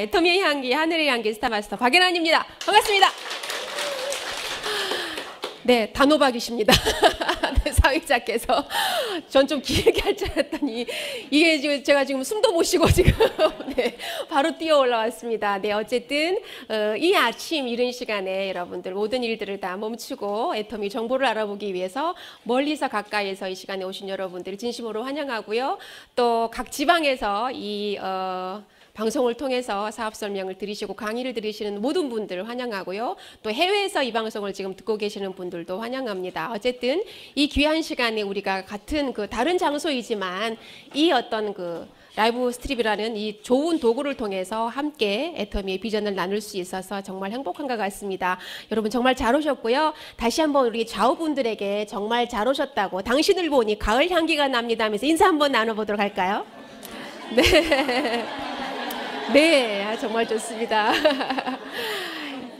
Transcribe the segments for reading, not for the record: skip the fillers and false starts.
애터미의 향기, 하늘의 향기 스타마스터 박예란입니다. 반갑습니다. 네, 단호박이십니다. 네, 사회자께서 전 좀 길게 할 줄 알았더니 이게 지금 제가 지금 숨도 못 쉬고 지금 네, 바로 뛰어 올라왔습니다. 네, 어쨌든 이 아침 이른 시간에 여러분들 모든 일들을 다 멈추고 애터미 정보를 알아보기 위해서 멀리서 가까이에서 이 시간에 오신 여러분들을 진심으로 환영하고요. 또 각 지방에서 이 방송을 통해서 사업 설명을 들으시고 강의를 들으시는 모든 분들을 환영하고요. 또 해외에서 이 방송을 지금 듣고 계시는 분들도 환영합니다. 어쨌든 이 귀한 시간에 우리가 같은 다른 장소이지만 이 어떤 라이브 스트림이라는 이 좋은 도구를 통해서 함께 애터미의 비전을 나눌 수 있어서 정말 행복한 것 같습니다. 여러분 정말 잘 오셨고요. 다시 한번 우리 좌우분들에게 정말 잘 오셨다고, 당신을 보니 가을 향기가 납니다 하면서 인사 한번 나눠보도록 할까요? 네. 네, 정말 좋습니다.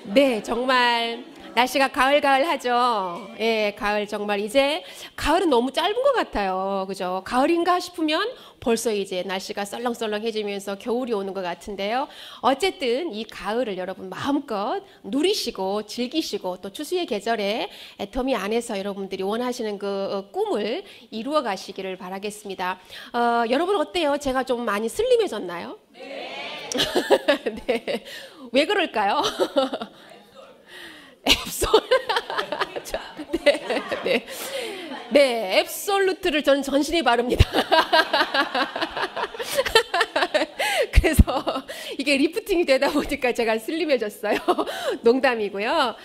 네, 정말 날씨가 가을하죠. 예, 가을 정말 이제 가을은 너무 짧은 것 같아요. 그죠? 가을인가 싶으면 벌써 이제 날씨가 썰렁썰렁해지면서 겨울이 오는 것 같은데요. 어쨌든 이 가을을 여러분 마음껏 누리시고 즐기시고 또 추수의 계절에 애터미 안에서 여러분들이 원하시는 꿈을 이루어 가시기를 바라겠습니다. 여러분 어때요? 제가 좀 많이 슬림해졌나요? 네. 네. 왜 그럴까요? 앱솔. 네, 네. 네, 앱솔루트를 저는 전신에 바릅니다. 그래서 이게 리프팅이 되다 보니까 제가 슬림해졌어요. 농담이고요.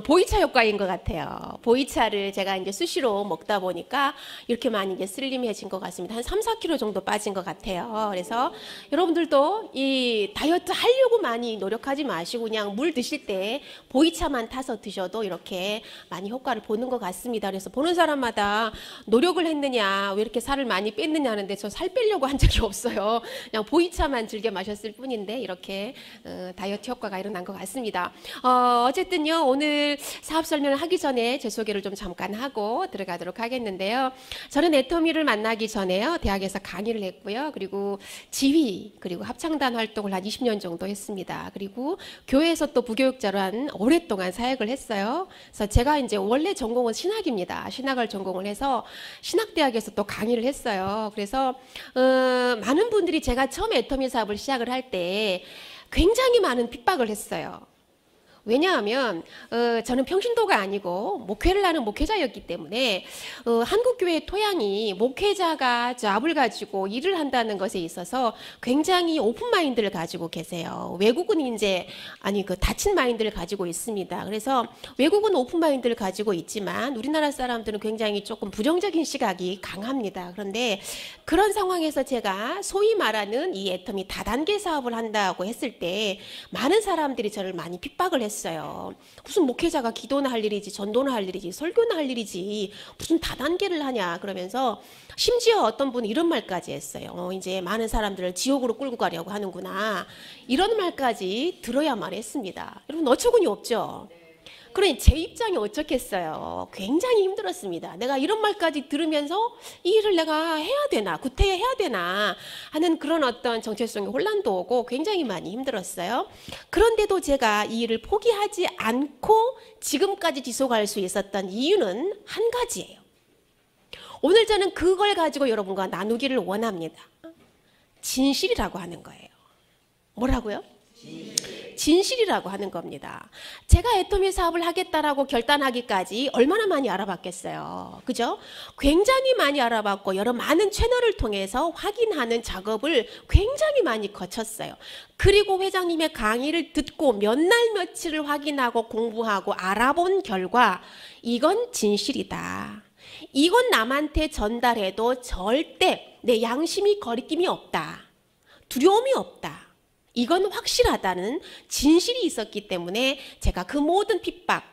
보이차 효과인 것 같아요. 보이차를 제가 이제 수시로 먹다 보니까 이렇게 많이 이제 슬림해진 것 같습니다. 한 3, 4kg 정도 빠진 것 같아요. 그래서 여러분들도 이 다이어트 하려고 많이 노력하지 마시고 그냥 물 드실 때 보이차만 타서 드셔도 이렇게 많이 효과를 보는 것 같습니다. 그래서 보는 사람마다 노력을 했느냐, 왜 이렇게 살을 많이 뺐느냐 하는데 저 살 빼려고 한 적이 없어요. 그냥 보이차만 즐겨 마셨을 뿐인데 이렇게 다이어트 효과가 일어난 것 같습니다. 어쨌든요, 오늘 사업 설명을 하기 전에 제 소개를 좀 잠깐 하고 들어가도록 하겠는데요. 저는 애터미를 만나기 전에요, 대학에서 강의를 했고요. 그리고 지휘, 그리고 합창단 활동을 한 20년 정도 했습니다. 그리고 교회에서 또 부교육자로 한 오랫동안 사역을 했어요. 그래서 제가 이제 원래 전공은 신학입니다. 신학을 전공을 해서 신학대학에서 또 강의를 했어요. 그래서 많은 분들이 제가 처음에 애터미 사업을 시작을 할 때 굉장히 많은 핍박을 했어요. 왜냐하면 저는 평신도가 아니고 목회를 하는 목회자였기 때문에 한국교회의 토양이 목회자가 잡을 가지고 일을 한다는 것에 있어서 굉장히 오픈 마인드를 가지고 계세요. 외국은 이제 닫힌 마인드를 가지고 있습니다. 그래서 외국은 오픈 마인드를 가지고 있지만 우리나라 사람들은 굉장히 조금 부정적인 시각이 강합니다. 그런데 그런 상황에서 제가 소위 말하는 이 애터미 다단계 사업을 한다고 했을 때 많은 사람들이 저를 많이 핍박을 했어요. 무슨 목회자가 기도나 할 일이지, 전도나 할 일이지, 설교나 할 일이지 무슨 다단계를 하냐 그러면서, 심지어 어떤 분은 이런 말까지 했어요. 이제 많은 사람들을 지옥으로 끌고 가려고 하는구나, 이런 말까지 들어야만 했습니다. 여러분 어처구니 없죠? 그러니 제 입장이 어쩌겠어요. 굉장히 힘들었습니다. 내가 이런 말까지 들으면서 이 일을 내가 해야 되나, 구태여해야 되나 하는 그런 어떤 정체성의 혼란도 오고 굉장히 많이 힘들었어요. 그런데도 제가 이 일을 포기하지 않고 지금까지 지속할 수 있었던 이유는 한 가지예요. 오늘 저는 그걸 가지고 여러분과 나누기를 원합니다. 진실이라고 하는 거예요. 뭐라고요? 진실이라고 하는 겁니다. 제가 애터미 사업을 하겠다라고 결단하기까지 얼마나 많이 알아봤겠어요. 그죠? 굉장히 많이 알아봤고 여러 많은 채널을 통해서 확인하는 작업을 굉장히 많이 거쳤어요. 그리고 회장님의 강의를 듣고 몇 날 며칠을 확인하고 공부하고 알아본 결과 이건 진실이다. 이건 남한테 전달해도 절대 내 양심이 거리낌이 없다. 두려움이 없다. 이건 확실하다는 진실이 있었기 때문에 제가 그 모든 핍박,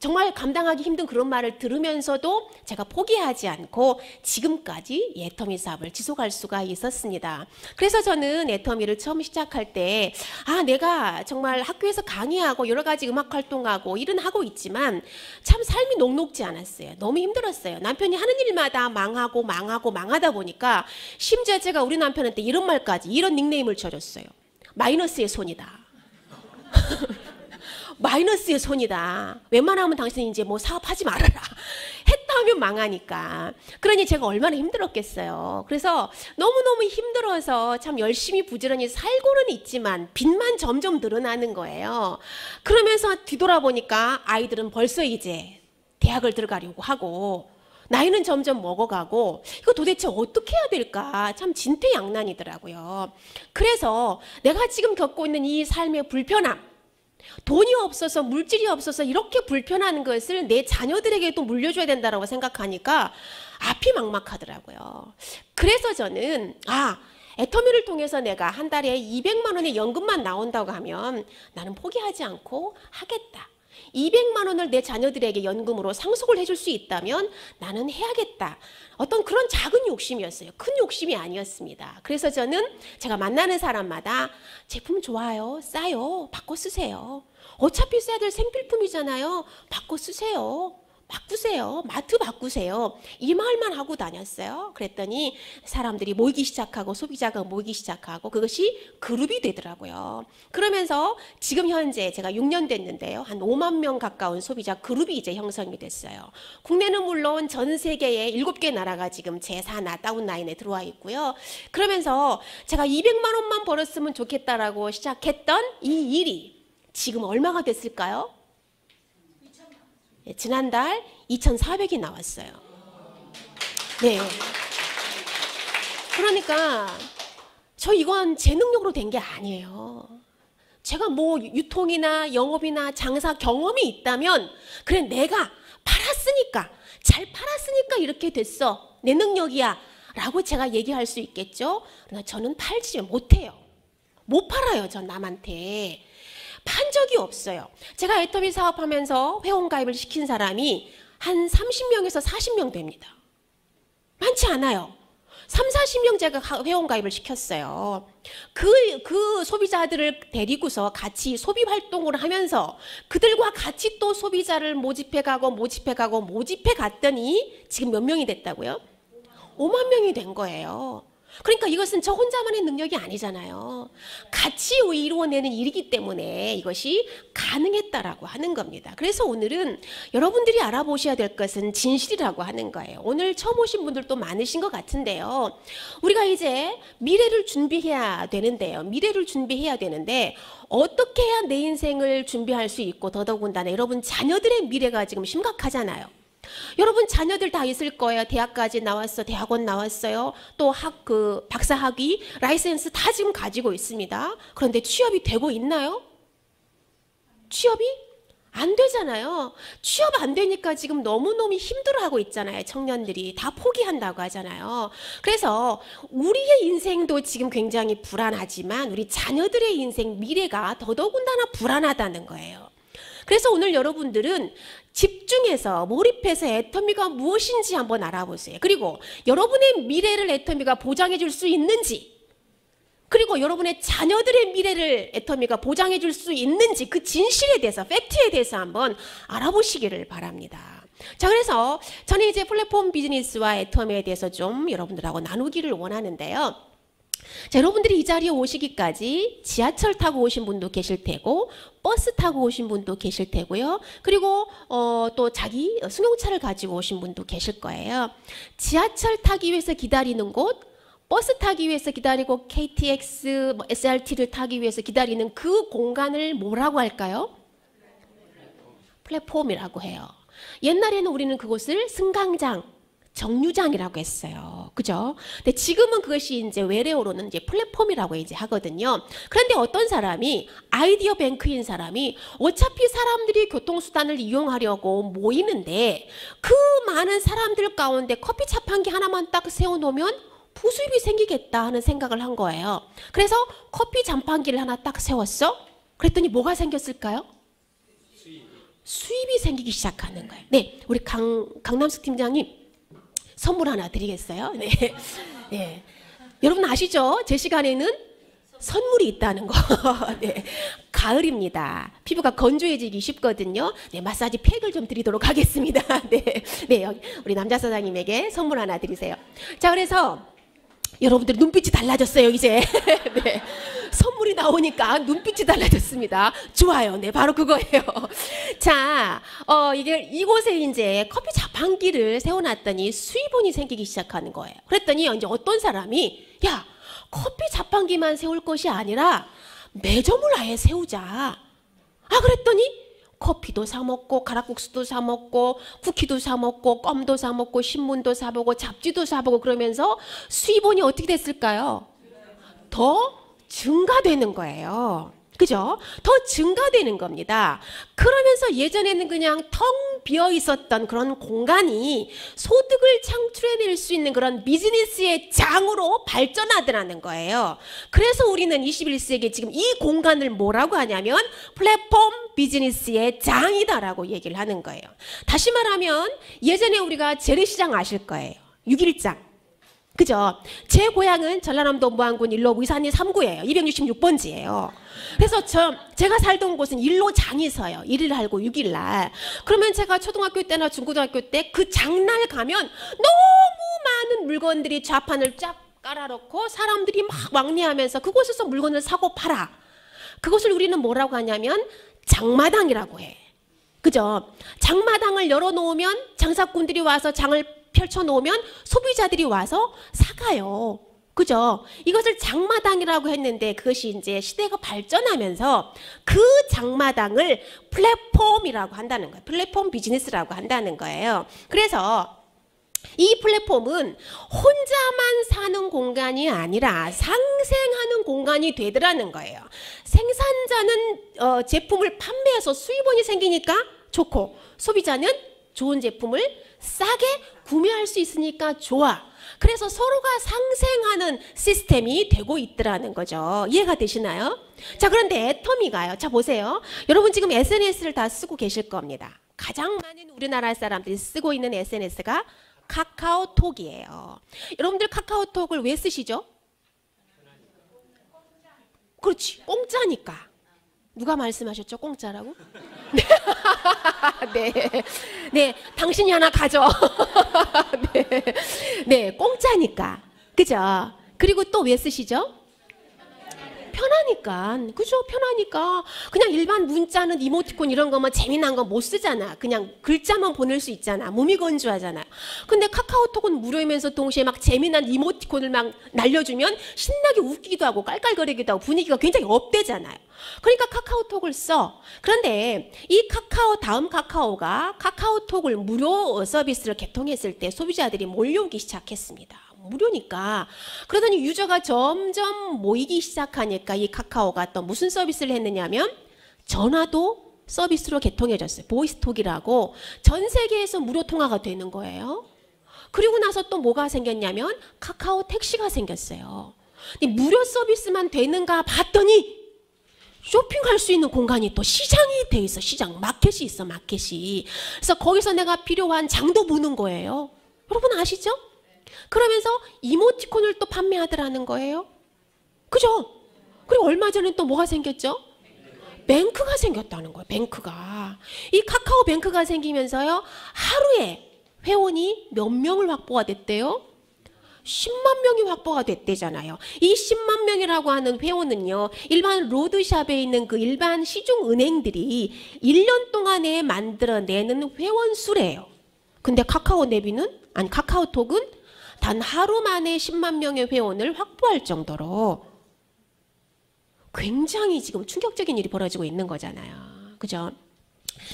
정말 감당하기 힘든 그런 말을 들으면서도 제가 포기하지 않고 지금까지 애터미 사업을 지속할 수가 있었습니다. 그래서 저는 애터미를 처음 시작할 때 내가 정말 학교에서 강의하고 여러 가지 음악 활동하고 일은 하고 있지만 참 삶이 녹록지 않았어요. 너무 힘들었어요. 남편이 하는 일마다 망하다 보니까 심지어 제가 우리 남편한테 이런 말까지, 이런 닉네임을 줘줬어요. 마이너스의 손이다. 마이너스의 손이다. 웬만하면 당신 이제 뭐 사업하지 말아라. 했다 하면 망하니까. 그러니 제가 얼마나 힘들었겠어요. 그래서 너무너무 힘들어서 참 열심히 부지런히 살고는 있지만 빚만 점점 늘어나는 거예요. 그러면서 뒤돌아보니까 아이들은 벌써 이제 대학을 들어가려고 하고 나이는 점점 먹어가고 이거 도대체 어떻게 해야 될까 참 진퇴양난이더라고요. 그래서 내가 지금 겪고 있는 이 삶의 불편함, 돈이 없어서 물질이 없어서 이렇게 불편한 것을 내 자녀들에게도 물려줘야 된다고 생각하니까 앞이 막막하더라고요. 그래서 저는 애터미를 통해서 내가 한 달에 200만 원의 연금만 나온다고 하면 나는 포기하지 않고 하겠다. 200만 원을 내 자녀들에게 연금으로 상속을 해줄 수 있다면 나는 해야겠다. 어떤 그런 작은 욕심이었어요. 큰 욕심이 아니었습니다. 그래서 저는 제가 만나는 사람마다 제품 좋아요, 싸요, 바꿔 쓰세요. 어차피 써야 될 생필품이잖아요. 바꿔 쓰세요. 바꾸세요. 마트 바꾸세요. 이 말만 하고 다녔어요. 그랬더니 사람들이 모이기 시작하고 소비자가 모이기 시작하고 그것이 그룹이 되더라고요. 그러면서 지금 현재 제가 6년 됐는데요. 한 5만 명 가까운 소비자 그룹이 이제 형성이 됐어요. 국내는 물론 전 세계에 7개 나라가 지금 제4나 다운라인에 들어와 있고요. 그러면서 제가 200만 원만 벌었으면 좋겠다라고 시작했던 이 일이 지금 얼마가 됐을까요? 지난달 2,400이 나왔어요. 네. 그러니까 저 이건 제 능력으로 된 게 아니에요. 제가 뭐 유통이나 영업이나 장사 경험이 있다면 그래 내가 팔았으니까 잘 팔았으니까 이렇게 됐어. 내 능력이야 라고 제가 얘기할 수 있겠죠. 그러나 저는 팔지 못해요. 못 팔아요. 전 남한테. 판 적이 없어요. 제가 애터미 사업하면서 회원가입을 시킨 사람이 한 30명에서 40명 됩니다. 많지 않아요. 3, 40명 제가 회원가입을 시켰어요. 그 소비자들을 데리고서 같이 소비 활동을 하면서 그들과 같이 또 소비자를 모집해 갔더니 지금 몇 명이 됐다고요? 5만 명이 된 거예요. 그러니까 이것은 저 혼자만의 능력이 아니잖아요. 같이 이루어내는 일이기 때문에 이것이 가능했다라고 하는 겁니다. 그래서 오늘은 여러분들이 알아보셔야 될 것은 진실이라고 하는 거예요. 오늘 처음 오신 분들도 많으신 것 같은데요. 우리가 이제 미래를 준비해야 되는데요. 미래를 준비해야 되는데 어떻게 해야 내 인생을 준비할 수 있고 더더군다나 여러분 자녀들의 미래가 지금 심각하잖아요. 여러분 자녀들 다 있을 거예요. 대학까지 나왔어. 대학원 나왔어요. 또 박사 학위, 라이센스 다 지금 가지고 있습니다. 그런데 취업이 되고 있나요? 취업이 안 되잖아요. 취업 안 되니까 지금 너무너무 힘들어하고 있잖아요. 청년들이 다 포기한다고 하잖아요. 그래서 우리의 인생도 지금 굉장히 불안하지만 우리 자녀들의 인생 미래가 더더군다나 불안하다는 거예요. 그래서 오늘 여러분들은 집중해서 몰입해서 애터미가 무엇인지 한번 알아보세요. 그리고 여러분의 미래를 애터미가 보장해 줄 수 있는지, 그리고 여러분의 자녀들의 미래를 애터미가 보장해 줄 수 있는지 그 진실에 대해서, 팩트에 대해서 한번 알아보시기를 바랍니다. 자, 그래서 저는 이제 플랫폼 비즈니스와 애터미에 대해서 좀 여러분들하고 나누기를 원하는데요. 자, 여러분들이 이 자리에 오시기까지 지하철 타고 오신 분도 계실 테고 버스 타고 오신 분도 계실 테고요. 그리고 또 자기 승용차를 가지고 오신 분도 계실 거예요. 지하철 타기 위해서 기다리는 곳, 버스 타기 위해서 기다리고 KTX, SRT를 타기 위해서 기다리는 그 공간을 뭐라고 할까요? 플랫폼이라고 해요. 옛날에는 우리는 그곳을 승강장, 정류장이라고 했어요. 그죠? 근데 지금은 그것이 이제 외래어로는 이제 플랫폼이라고 이제 하거든요. 그런데 어떤 사람이 아이디어 뱅크인 사람이 어차피 사람들이 교통수단을 이용하려고 모이는데 그 많은 사람들 가운데 커피 자판기 하나만 딱 세워놓으면 부수입이 생기겠다 하는 생각을 한 거예요. 그래서 커피 자판기를 하나 딱 세웠어? 그랬더니 뭐가 생겼을까요? 수입이 생기기 시작하는 거예요. 네, 우리 강남숙 팀장님 선물 하나 드리겠어요? 네. 네. 여러분 아시죠? 제 시간에는 선물이 있다는 거. 네. 가을입니다. 피부가 건조해지기 쉽거든요. 네, 마사지 팩을 좀 드리도록 하겠습니다. 네. 네, 여기 우리 남자 사장님에게 선물 하나 드리세요. 자, 그래서 여러분들 눈빛이 달라졌어요, 이제. 네. 선물이 나오니까 눈빛이 달라졌습니다. 좋아요. 네, 바로 그거예요. 자, 이게 이곳에 이제 커피 자판기를 세워놨더니 수입원이 생기기 시작하는 거예요. 그랬더니 이제 어떤 사람이 야, 커피 자판기만 세울 것이 아니라 매점을 아예 세우자. 그랬더니 커피도 사 먹고 가락국수도 사 먹고 쿠키도 사 먹고 껌도 사 먹고 신문도 사 보고 잡지도 사 보고 그러면서 수입원이 어떻게 됐을까요? 더 증가되는 거예요. 그죠? 더 증가되는 겁니다. 그러면서 예전에는 그냥 텅 비어 있었던 그런 공간이 소득을 창출해낼 수 있는 그런 비즈니스의 장으로 발전하더라는 거예요. 그래서 우리는 21세기에 지금 이 공간을 뭐라고 하냐면 플랫폼 비즈니스의 장이다라고 얘기를 하는 거예요. 다시 말하면 예전에 우리가 재래시장 아실 거예요. 6일장. 그죠? 제 고향은 전라남도 무안군 일로 위산리 3구예요. 266번지예요. 그래서 제가 살던 곳은 일로 장이 서요. 1일 할고 6일 날. 그러면 제가 초등학교 때나 중고등학교 때 그 장날 가면 너무 많은 물건들이 좌판을 쫙 깔아놓고 사람들이 막 왕래하면서 그곳에서 물건을 사고 팔아. 그것을 우리는 뭐라고 하냐면 장마당이라고 해. 그죠? 장마당을 열어놓으면 장사꾼들이 와서 장을 펼쳐놓으면 소비자들이 와서 사가요. 그죠? 이것을 장마당이라고 했는데 그것이 이제 시대가 발전하면서 그 장마당을 플랫폼이라고 한다는 거예요. 플랫폼 비즈니스라고 한다는 거예요. 그래서 이 플랫폼은 혼자만 사는 공간이 아니라 상생하는 공간이 되더라는 거예요. 생산자는 제품을 판매해서 수입원이 생기니까 좋고 소비자는 좋은 제품을 싸게 구매할 수 있으니까 좋아. 그래서 서로가 상생하는 시스템이 되고 있더라는 거죠. 이해가 되시나요? 자, 그런데 애터미가요. 자, 보세요. 여러분 지금 SNS를 다 쓰고 계실 겁니다. 가장 많은 우리나라 사람들이 쓰고 있는 SNS가 카카오톡이에요. 여러분들 카카오톡을 왜 쓰시죠? 그렇지, 공짜니까. 누가 말씀하셨죠? 공짜라고? 네, 네, 당신이 하나 가져. 네, 네, 공짜니까, 그죠? 그리고 또 왜 쓰시죠? 편하니까. 그죠? 편하니까. 그냥 일반 문자는 이모티콘 이런 거만 재미난 거 못 쓰잖아. 그냥 글자만 보낼 수 있잖아. 몸이 건조하잖아. 근데 카카오톡은 무료이면서 동시에 막 재미난 이모티콘을 막 날려주면 신나게 웃기기도 하고 깔깔거리기도 하고 분위기가 굉장히 업되잖아요. 그러니까 카카오톡을 써. 그런데 이 다음 카카오가 카카오톡을 무료 서비스를 개통했을 때 소비자들이 몰려오기 시작했습니다. 무료니까. 그러더니 유저가 점점 모이기 시작하니까 이 카카오가 또 무슨 서비스를 했느냐면 전화도 서비스로 개통해졌어요. 보이스톡이라고 전 세계에서 무료 통화가 되는 거예요. 그리고 나서 또 뭐가 생겼냐면 카카오 택시가 생겼어요. 무료 서비스만 되는가 봤더니 쇼핑할 수 있는 공간이 또 시장이 돼 있어. 시장, 마켓이 있어. 마켓이. 그래서 거기서 내가 필요한 장도 보는 거예요. 여러분 아시죠? 그러면서 이모티콘을 또 판매하더라는 거예요. 그죠? 그리고 얼마 전에 또 뭐가 생겼죠? 뱅크가 생겼다는 거예요. 뱅크가. 이 카카오 뱅크가 생기면서요. 하루에 회원이 몇 명을 확보가 됐대요? 10만 명이 확보가 됐대잖아요. 이 10만 명이라고 하는 회원은요. 일반 로드샵에 있는 그 일반 시중은행들이 1년 동안에 만들어내는 회원 수래요. 근데 카카오톡은 단 하루 만에 10만 명의 회원을 확보할 정도로 굉장히 지금 충격적인 일이 벌어지고 있는 거잖아요. 그죠?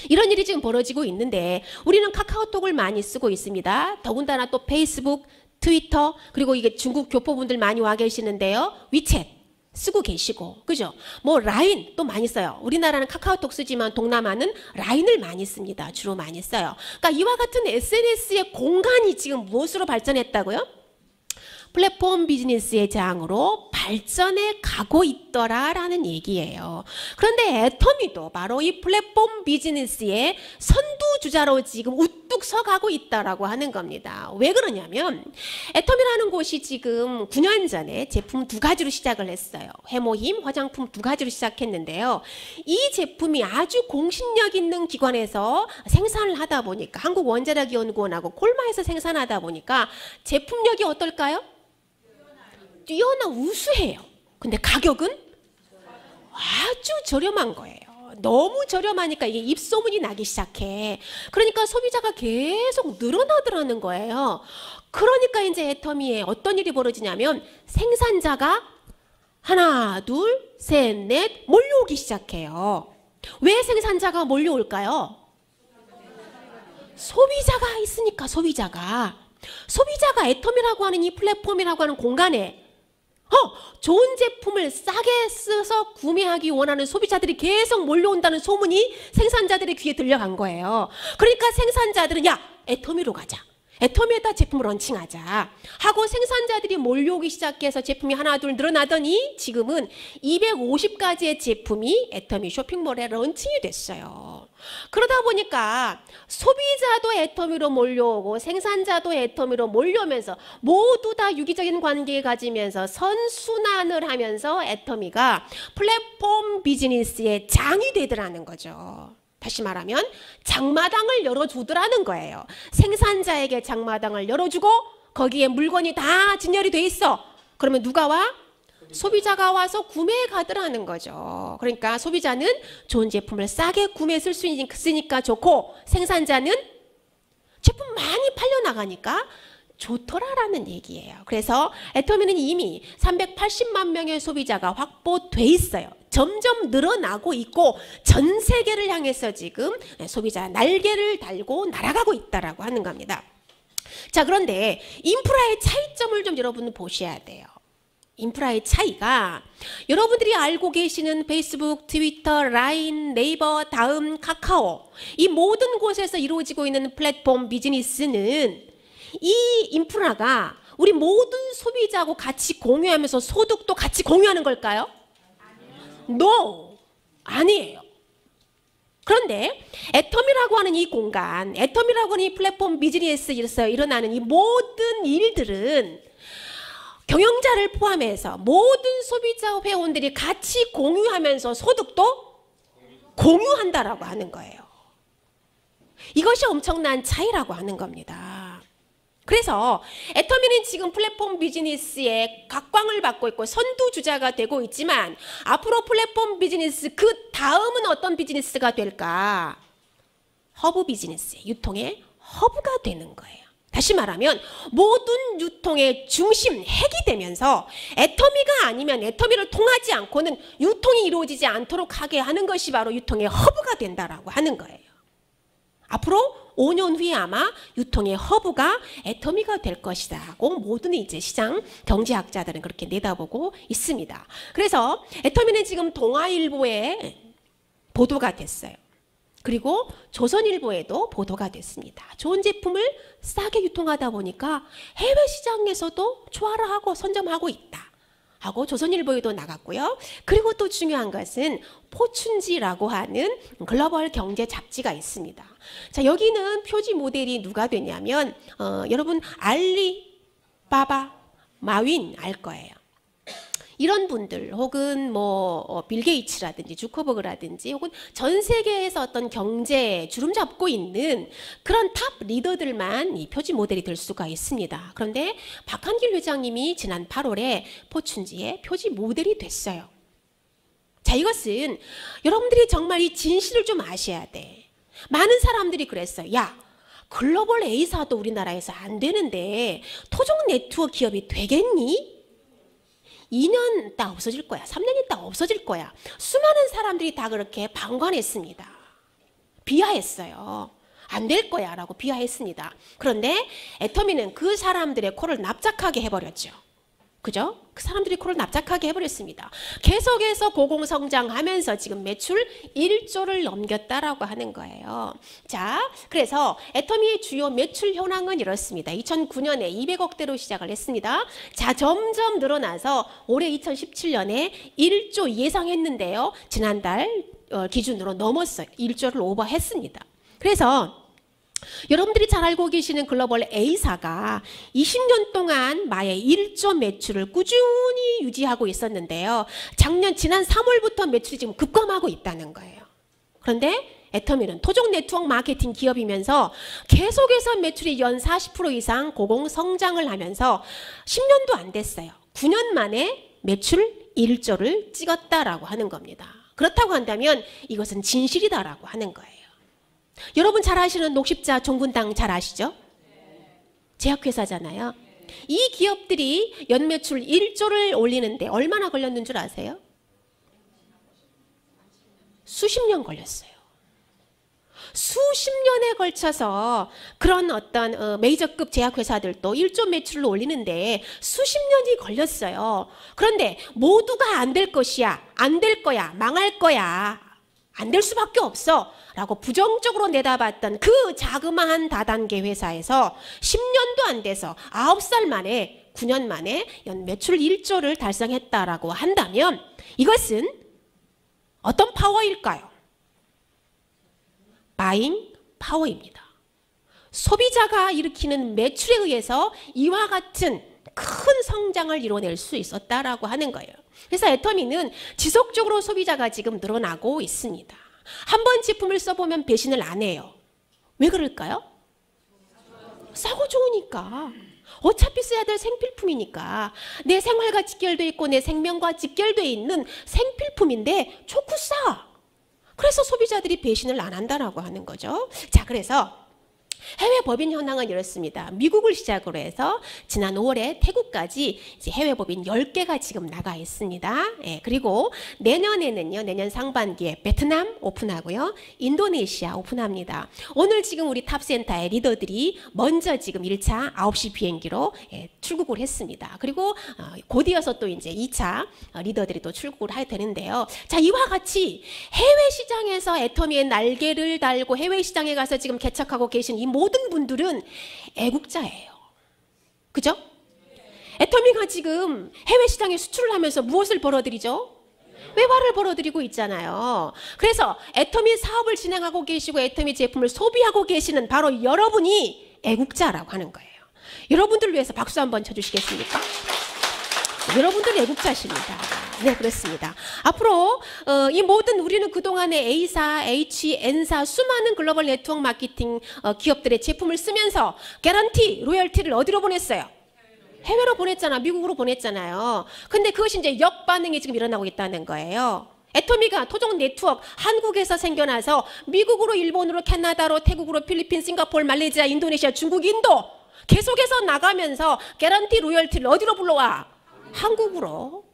이런 일이 지금 벌어지고 있는데 우리는 카카오톡을 많이 쓰고 있습니다. 더군다나 또 페이스북, 트위터, 그리고 이게 중국 교포분들 많이 와 계시는데요. 위챗 쓰고 계시고, 그죠? 뭐 라인 또 많이 써요. 우리나라는 카카오톡 쓰지만 동남아는 라인을 많이 씁니다. 주로 많이 써요. 그러니까 이와 같은 SNS의 공간이 지금 무엇으로 발전했다고요? 플랫폼 비즈니스의 장으로 발전해 가고 있더라라는 얘기예요. 그런데 애터미도 바로 이 플랫폼 비즈니스의 선두주자로 지금 우뚝 서가고 있다라고 하는 겁니다. 왜 그러냐면 애터미라는 곳이 지금 9년 전에 제품 2가지로 시작을 했어요. 해모힘, 화장품 2가지로 시작했는데요. 이 제품이 아주 공신력 있는 기관에서 생산을 하다 보니까 한국원자력연구원하고 콜마에서 생산하다 보니까 제품력이 어떨까요? 뛰어나 우수해요. 근데 가격은 아주 저렴한 거예요. 너무 저렴하니까 이게 입소문이 나기 시작해. 그러니까 소비자가 계속 늘어나더라는 거예요. 그러니까 이제 애터미에 어떤 일이 벌어지냐면 생산자가 하나, 둘, 셋, 넷 몰려오기 시작해요. 왜 생산자가 몰려올까요? 소비자가 있으니까. 소비자가 애터미라고 하는 이 플랫폼이라고 하는 공간에 좋은 제품을 싸게 써서 구매하기 원하는 소비자들이 계속 몰려온다는 소문이 생산자들의 귀에 들려간 거예요. 그러니까 생산자들은 야, 애터미로 가자. 애터미에다 제품을 런칭하자 하고 생산자들이 몰려오기 시작해서 제품이 하나 둘 늘어나더니 지금은 250가지의 제품이 애터미 쇼핑몰에 런칭이 됐어요. 그러다 보니까 소비자도 애터미로 몰려오고 생산자도 애터미로 몰려오면서 모두 다 유기적인 관계를 가지면서 선순환을 하면서 애터미가 플랫폼 비즈니스의 장이 되더라는 거죠. 다시 말하면 장마당을 열어주더라는 거예요. 생산자에게 장마당을 열어주고 거기에 물건이 다 진열이 돼 있어. 그러면 누가 와? 소비자가 와서 구매해 가더라는 거죠. 그러니까 소비자는 좋은 제품을 싸게 구매해 쓸 수 있으니까 좋고 생산자는 제품 많이 팔려나가니까 좋더라라는 얘기예요. 그래서 애터미는 이미 380만 명의 소비자가 확보돼 있어요. 점점 늘어나고 있고 전 세계를 향해서 지금 소비자 날개를 달고 날아가고 있다라고 하는 겁니다. 자, 그런데 인프라의 차이점을 좀 여러분은 보셔야 돼요. 인프라의 차이가 여러분들이 알고 계시는 페이스북, 트위터, 라인, 네이버, 다음, 카카오 이 모든 곳에서 이루어지고 있는 플랫폼 비즈니스는 이 인프라가 우리 모든 소비자하고 같이 공유하면서 소득도 같이 공유하는 걸까요? No, 아니에요. 그런데 애터미라고 하는 이 공간, 애터미라고 하는 이 플랫폼 비즈니스에서 일어나는 이 모든 일들은 경영자를 포함해서 모든 소비자 회원들이 같이 공유하면서 소득도 공유한다라고 하는 거예요. 이것이 엄청난 차이라고 하는 겁니다. 그래서 애터미는 지금 플랫폼 비즈니스에 각광을 받고 있고 선두주자가 되고 있지만 앞으로 플랫폼 비즈니스 그 다음은 어떤 비즈니스가 될까? 허브 비즈니스, 유통의 허브가 되는 거예요. 다시 말하면 모든 유통의 중심, 핵이 되면서 애터미가 아니면 애터미를 통하지 않고는 유통이 이루어지지 않도록 하게 하는 것이 바로 유통의 허브가 된다라고 하는 거예요. 앞으로 5년 후에 아마 유통의 허브가 애터미가 될 것이다고 모든 이제 시장 경제학자들은 그렇게 내다보고 있습니다. 그래서 애터미는 지금 동아일보에 보도가 됐어요. 그리고 조선일보에도 보도가 됐습니다. 좋은 제품을 싸게 유통하다 보니까 해외 시장에서도 초월을 하고 선점하고 있다 하고 조선일보에도 나갔고요. 그리고 또 중요한 것은 포춘지라고 하는 글로벌 경제 잡지가 있습니다. 자, 여기는 표지 모델이 누가 되냐면 여러분 알리바바, 마윈 알 거예요. 이런 분들 혹은 뭐 빌 게이츠라든지 주커버그라든지 혹은 전 세계에서 어떤 경제에 주름 잡고 있는 그런 탑 리더들만 이 표지 모델이 될 수가 있습니다. 그런데 박한길 회장님이 지난 8월에 포춘지의 표지 모델이 됐어요. 자, 이것은 여러분들이 정말 이 진실을 좀 아셔야 돼. 많은 사람들이 그랬어요. 야, 글로벌 A사도 우리나라에서 안 되는데 토종 네트워크 기업이 되겠니? 2년 있다 없어질 거야. 3년 있다 없어질 거야. 수많은 사람들이 다 그렇게 방관했습니다. 비하했어요. 안 될 거야 라고 비하했습니다. 그런데 애터미는 그 사람들의 코를 납작하게 해버렸죠. 그죠? 그 사람들이 코를 납작하게 해버렸습니다. 계속해서 고공성장하면서 지금 매출 1조를 넘겼다라고 하는 거예요. 자, 그래서 애터미의 주요 매출 현황은 이렇습니다. 2009년에 200억대로 시작을 했습니다. 자, 점점 늘어나서 올해 2017년에 1조 예상했는데요. 지난달 기준으로 넘었어요. 1조를 오버했습니다. 그래서 여러분들이 잘 알고 계시는 글로벌 A사가 20년 동안 마의 1조 매출을 꾸준히 유지하고 있었는데요. 지난 3월부터 매출이 지금 급감하고 있다는 거예요. 그런데 애터미는 토종 네트워크 마케팅 기업이면서 계속해서 매출이 연 40% 이상 고공성장을 하면서 10년도 안 됐어요. 9년 만에 매출 1조를 찍었다라고 하는 겁니다. 그렇다고 한다면 이것은 진실이다라고 하는 거예요. 여러분 잘 아시는 녹십자 종군당 잘 아시죠? 제약회사잖아요. 이 기업들이 연매출 1조를 올리는데 얼마나 걸렸는 줄 아세요? 수십 년 걸렸어요. 수십 년에 걸쳐서 그런 어떤 메이저급 제약회사들도 1조 매출을 올리는데 수십 년이 걸렸어요. 그런데 모두가 안 될 것이야, 안 될 거야, 망할 거야, 안 될 수밖에 없어 라고 부정적으로 내다봤던 그 자그마한 다단계 회사에서 10년도 안 돼서 9살 만에 9년 만에 연 매출 1조를 달성했다라고 한다면 이것은 어떤 파워일까요? 바잉 파워입니다. 소비자가 일으키는 매출에 의해서 이와 같은 큰 성장을 이뤄낼 수 있었다라고 하는 거예요. 그래서 애터미는 지속적으로 소비자가 지금 늘어나고 있습니다. 한 번 제품을 써보면 배신을 안 해요. 왜 그럴까요? 싸고 좋으니까. 어차피 써야 될 생필품이니까. 내 생활과 직결되어 있고 내 생명과 직결되어 있는 생필품인데 좋고 싸. 그래서 소비자들이 배신을 안 한다라고 하는 거죠. 자, 그래서 해외 법인 현황은 이렇습니다. 미국을 시작으로 해서 지난 5월에 태국까지 이제 해외 법인 10개가 지금 나가 있습니다. 예, 그리고 내년에는요, 내년 상반기에 베트남 오픈하고요, 인도네시아 오픈합니다. 오늘 지금 우리 탑센터의 리더들이 먼저 지금 1차 9시 비행기로 출국을 했습니다. 그리고 곧 이어서 또 이제 2차 리더들이 또 출국을 하게 되는데요. 자, 이와 같이 해외 시장에서 애터미의 날개를 달고 해외 시장에 가서 지금 개척하고 계신 이 모든 분들은 애국자예요. 그죠? 애터미가 지금 해외 시장에 수출을 하면서 무엇을 벌어들이죠? 외화를 벌어들이고 있잖아요. 그래서 애터미 사업을 진행하고 계시고 애터미 제품을 소비하고 계시는 바로 여러분이 애국자라고 하는 거예요. 여러분들 위해서 박수 한번 쳐주시겠습니까? 여러분들 애국자십니다. 네, 그렇습니다. 앞으로 이 모든 우리는 그동안에 A사, H, N사 수많은 글로벌 네트워크 마케팅 기업들의 제품을 쓰면서 개런티, 로열티를 어디로 보냈어요? 해외로 보냈잖아. 미국으로 보냈잖아요. 근데 그것이 이제 역반응이 지금 일어나고 있다는 거예요. 애터미가 토종 네트워크 한국에서 생겨나서 미국으로, 일본으로, 캐나다로, 태국으로, 필리핀, 싱가포르, 말레이시아, 인도네시아, 중국, 인도 계속해서 나가면서 개런티, 로열티를 어디로 불러와? 한국으로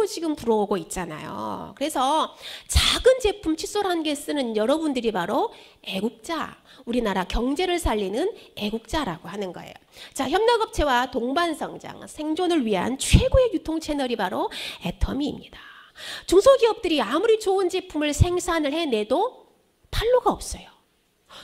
지금 불어오고 있잖아요. 그래서 작은 제품 칫솔 한 개 쓰는 여러분들이 바로 애국자, 우리나라 경제를 살리는 애국자라고 하는 거예요. 자, 협력업체와 동반성장, 생존을 위한 최고의 유통 채널이 바로 애터미입니다. 중소기업들이 아무리 좋은 제품을 생산을 해내도 판로가 없어요.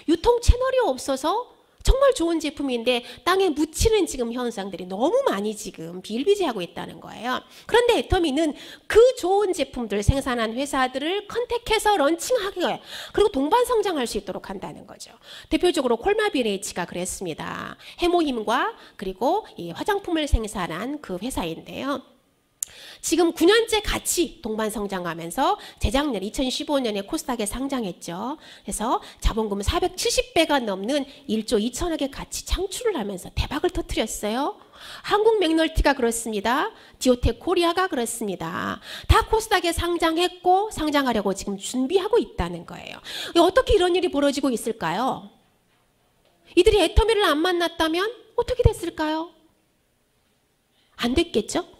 유통 채널이 없어서 정말 좋은 제품인데 땅에 묻히는 지금 현상들이 너무 많이 지금 비일비재하고 있다는 거예요. 그런데 애터미는 그 좋은 제품들 생산한 회사들을 컨택해서 런칭하게, 그리고 동반 성장할 수 있도록 한다는 거죠. 대표적으로 콜마비레이치가 그랬습니다. 해모힘과 그리고 이 화장품을 생산한 그 회사인데요. 지금 9년째 같이 동반 성장하면서 재작년 2015년에 코스닥에 상장했죠. 그래서 자본금 470배가 넘는 1조 2천억의 가치 창출을 하면서 대박을 터뜨렸어요. 한국 맥널티가 그렇습니다. 디오텍 코리아가 그렇습니다. 다 코스닥에 상장했고 상장하려고 지금 준비하고 있다는 거예요. 어떻게 이런 일이 벌어지고 있을까요? 이들이 애터미를 안 만났다면 어떻게 됐을까요? 안 됐겠죠?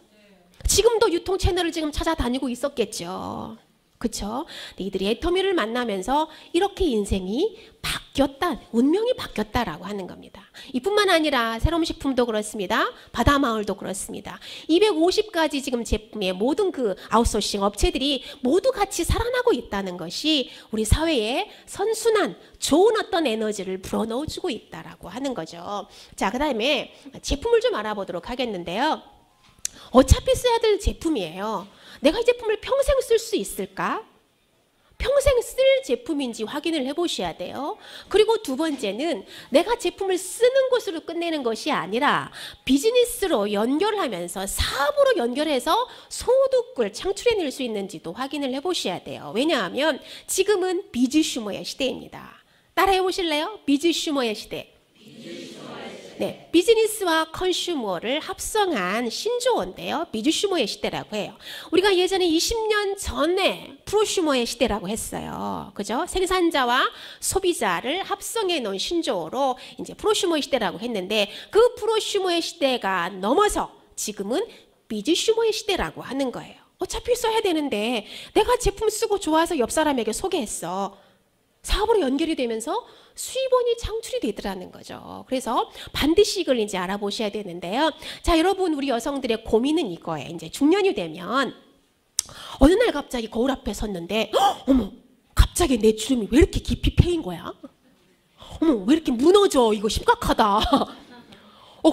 지금도 유통 채널을 지금 찾아다니고 있었겠죠. 그렇죠? 이들이 애터미를 만나면서 이렇게 인생이 바뀌었다, 운명이 바뀌었다라고 하는 겁니다. 이뿐만 아니라 새롬식품도 그렇습니다. 바다마을도 그렇습니다. 250가지 지금 제품의 모든 그 아웃소싱 업체들이 모두 같이 살아나고 있다는 것이 우리 사회에 선순환, 좋은 어떤 에너지를 불어넣어주고 있다라고 하는 거죠. 자, 그 다음에 제품을 좀 알아보도록 하겠는데요. 어차피 써야 될 제품이에요. 내가 이 제품을 평생 쓸 수 있을까? 평생 쓸 제품인지 확인을 해보셔야 돼요. 그리고 두 번째는 내가 제품을 쓰는 것으로 끝내는 것이 아니라 비즈니스로 연결하면서 사업으로 연결해서 소득을 창출해낼 수 있는지도 확인을 해보셔야 돼요. 왜냐하면 지금은 비즈슈머의 시대입니다. 따라해 보실래요? 비즈슈머의 시대. 네, 비즈니스와 컨슈머를 합성한 신조어인데요. 비즈슈머의 시대라고 해요. 우리가 예전에 20년 전에 프로슈머의 시대라고 했어요. 그죠? 생산자와 소비자를 합성해 놓은 신조어로 이제 프로슈머의 시대라고 했는데 그 프로슈머의 시대가 넘어서 지금은 비즈슈머의 시대라고 하는 거예요. 어차피 써야 되는데 내가 제품 쓰고 좋아서 옆 사람에게 소개했어. 사업으로 연결이 되면서 수입원이 창출이 되더라는 거죠. 그래서 반드시 이걸 이제 알아보셔야 되는데요. 자, 여러분, 우리 여성들의 고민은 이거예요. 이제 중년이 되면 어느 날 갑자기 거울 앞에 섰는데 어머, 갑자기 내 주름이 왜 이렇게 깊이 패인 거야? 어머, 왜 이렇게 무너져? 이거 심각하다.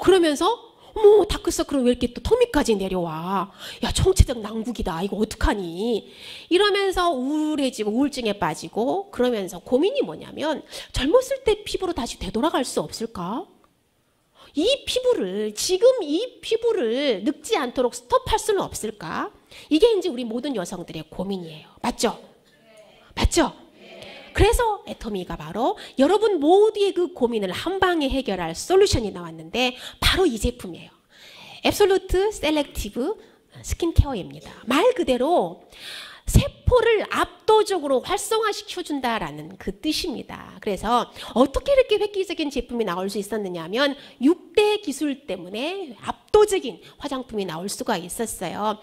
그러면서 어머, 다크서클은 왜 이렇게 또 턱밑까지 내려와? 야, 총체적 난국이다. 이거 어떡하니? 이러면서 우울해지고 우울증에 빠지고 그러면서 고민이 뭐냐면 젊었을 때 피부로 다시 되돌아갈 수 없을까? 지금 이 피부를 늙지 않도록 스톱할 수는 없을까? 이게 이제 우리 모든 여성들의 고민이에요. 맞죠? 맞죠? 그래서 애터미가 바로 여러분 모두의 그 고민을 한 방에 해결할 솔루션이 나왔는데 바로 이 제품이에요. 앱솔루트 셀렉티브 스킨케어입니다. 말 그대로 세포를 압도적으로 활성화시켜준다라는 그 뜻입니다. 그래서 어떻게 이렇게 획기적인 제품이 나올 수 있었느냐 하면 6대 기술 때문에 압도적인 화장품이 나올 수가 있었어요.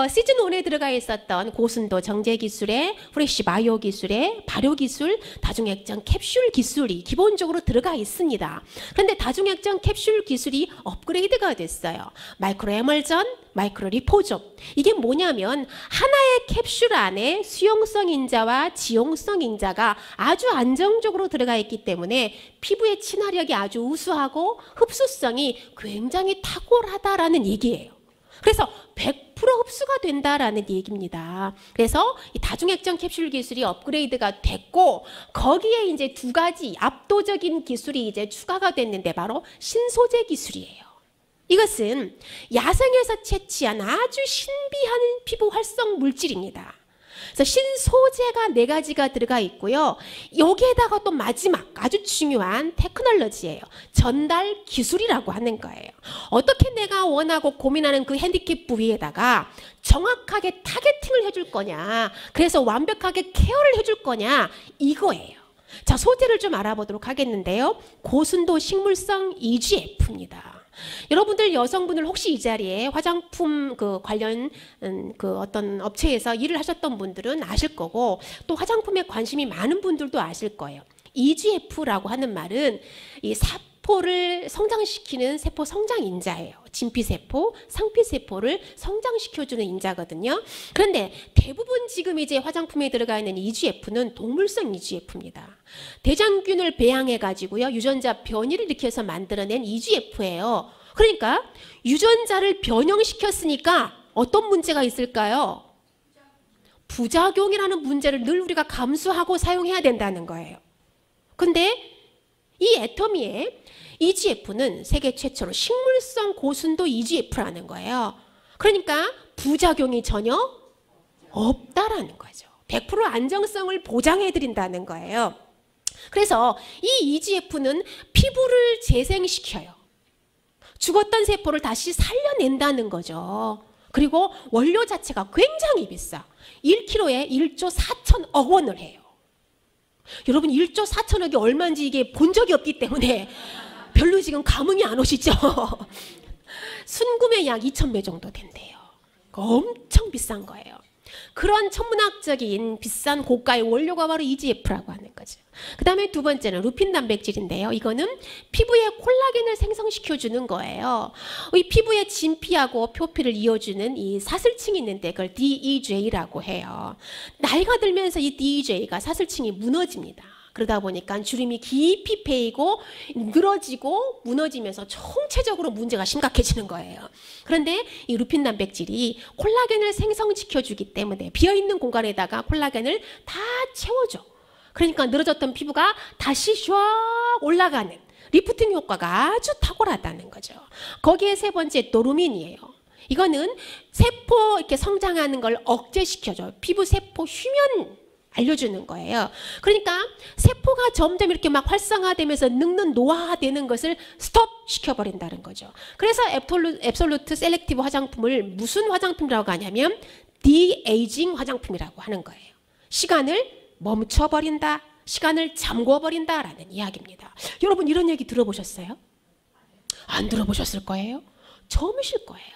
시즌 1에 들어가 있었던 고순도 정제 기술에 프레쉬 바이오 기술에 발효 기술, 다중액정 캡슐 기술이 기본적으로 들어가 있습니다. 그런데 다중액정 캡슐 기술이 업그레이드가 됐어요. 마이크로 에멀전, 마이크로 리포점. 이게 뭐냐면 하나의 캡슐 안에 수용성 인자와 지용성 인자가 아주 안정적으로 들어가 있기 때문에 피부의 친화력이 아주 우수하고 흡수성이 굉장히 탁월하다라는 얘기예요. 그래서 100% 흡수가 된다라는 얘기입니다. 그래서 이 다중액정 캡슐 기술이 업그레이드가 됐고 거기에 이제 두 가지 압도적인 기술이 이제 추가가 됐는데 바로 신소재 기술이에요. 이것은 야생에서 채취한 아주 신비한 피부 활성 물질입니다. 그래서 신소재가 4가지가 들어가 있고요. 여기에다가 또 마지막 아주 중요한 테크놀로지예요. 전달 기술이라고 하는 거예요. 어떻게 내가 원하고 고민하는 그 핸디캡 부위에다가 정확하게 타겟팅을 해줄 거냐, 그래서 완벽하게 케어를 해줄 거냐, 이거예요. 자, 소재를 좀 알아보도록 하겠는데요. 고순도 식물성 EGF입니다. 여러분들 여성분들 혹시 이 자리에 화장품 그 관련 그 어떤 업체에서 일을 하셨던 분들은 아실 거고 또 화장품에 관심이 많은 분들도 아실 거예요. EGF라고 하는 말은 이 세포를 성장시키는 세포 성장 인자예요. 진피세포, 상피세포를 성장시켜주는 인자거든요. 그런데 대부분 지금 이제 화장품에 들어가 있는 EGF는 동물성 EGF입니다. 대장균을 배양해가지고요. 유전자 변이를 일으켜서 만들어낸 EGF예요. 그러니까 유전자를 변형시켰으니까 어떤 문제가 있을까요? 부작용이라는 문제를 늘 우리가 감수하고 사용해야 된다는 거예요. 근데 이 애터미의 EGF는 세계 최초로 식물성 고순도 EGF라는 거예요. 그러니까 부작용이 전혀 없다라는 거죠. 100% 안정성을 보장해드린다는 거예요. 그래서 이 EGF는 피부를 재생시켜요. 죽었던 세포를 다시 살려낸다는 거죠. 그리고 원료 자체가 굉장히 비싸. 1kg에 1조 4천억 원을 해요. 여러분 1조 4천억이 얼마인지 이게 본 적이 없기 때문에 별로 지금 감흥이 안 오시죠? 순구매 약 2,000배 정도 된대요. 엄청 비싼 거예요. 그런 천문학적인 비싼 고가의 원료가 바로 EGF라고 하는 거죠. 그 다음에 두 번째는 루핀 단백질인데요. 이거는 피부에 콜라겐을 생성시켜주는 거예요. 이 피부의 진피하고 표피를 이어주는 이 사슬층이 있는데 그걸 DEJ라고 해요. 나이가 들면서 이 DEJ가 사슬층이 무너집니다. 그러다 보니까 주름이 깊이 패이고 늘어지고 무너지면서 총체적으로 문제가 심각해지는 거예요. 그런데 이 루핀 단백질이 콜라겐을 생성시켜주기 때문에 비어있는 공간에다가 콜라겐을 다 채워줘. 그러니까 늘어졌던 피부가 다시 쫙 올라가는 리프팅 효과가 아주 탁월하다는 거죠. 거기에 세 번째 도루민이에요. 이거는 세포 이렇게 성장하는 걸 억제시켜줘요. 피부 세포 휴면 알려주는 거예요. 그러니까 세포가 점점 이렇게 막 활성화되면서 늙는 노화되는 것을 스톱 시켜버린다는 거죠. 그래서 앱솔루트 셀렉티브 화장품을 무슨 화장품이라고 하냐면 디에이징 화장품이라고 하는 거예요. 시간을 멈춰버린다, 시간을 잠궈버린다라는 이야기입니다. 여러분 이런 얘기 들어보셨어요? 안 들어보셨을 거예요? 처음이실 거예요.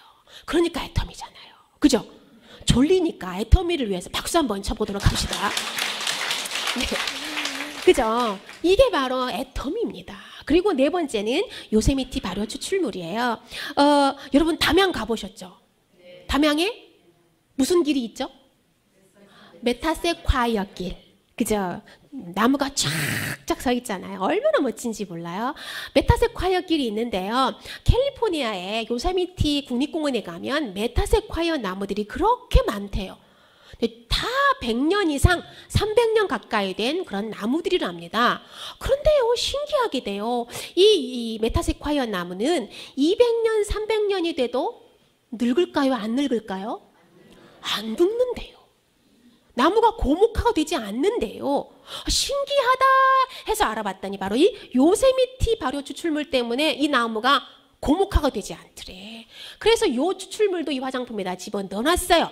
그러니까 애터미잖아요. 그죠? 졸리니까 애터미를 위해서 박수 한번 쳐보도록 합시다. 네. 그죠? 이게 바로 애터미입니다. 그리고 네 번째는 요세미티 발효 추출물이에요. 여러분 담양 가보셨죠? 담양에 무슨 길이 있죠? 메타세콰이어 길. 그죠? 나무가 쫙쫙 서 있잖아요. 얼마나 멋진지 몰라요. 메타세콰이어 길이 있는데요. 캘리포니아의 요세미티 국립공원에 가면 메타세콰이어 나무들이 그렇게 많대요. 다 100년 이상, 300년 가까이 된 그런 나무들이랍니다. 그런데요, 신기하게도요, 이 메타세콰이어 나무는 200년, 300년이 돼도 늙을까요? 안 늙을까요? 안 늙는데요. 나무가 고목화가 되지 않는데요. 신기하다 해서 알아봤더니 바로 이 요세미티 발효 추출물 때문에 이 나무가 고목화가 되지 않더래. 그래서 이 추출물도 이 화장품에다 집어넣어놨어요.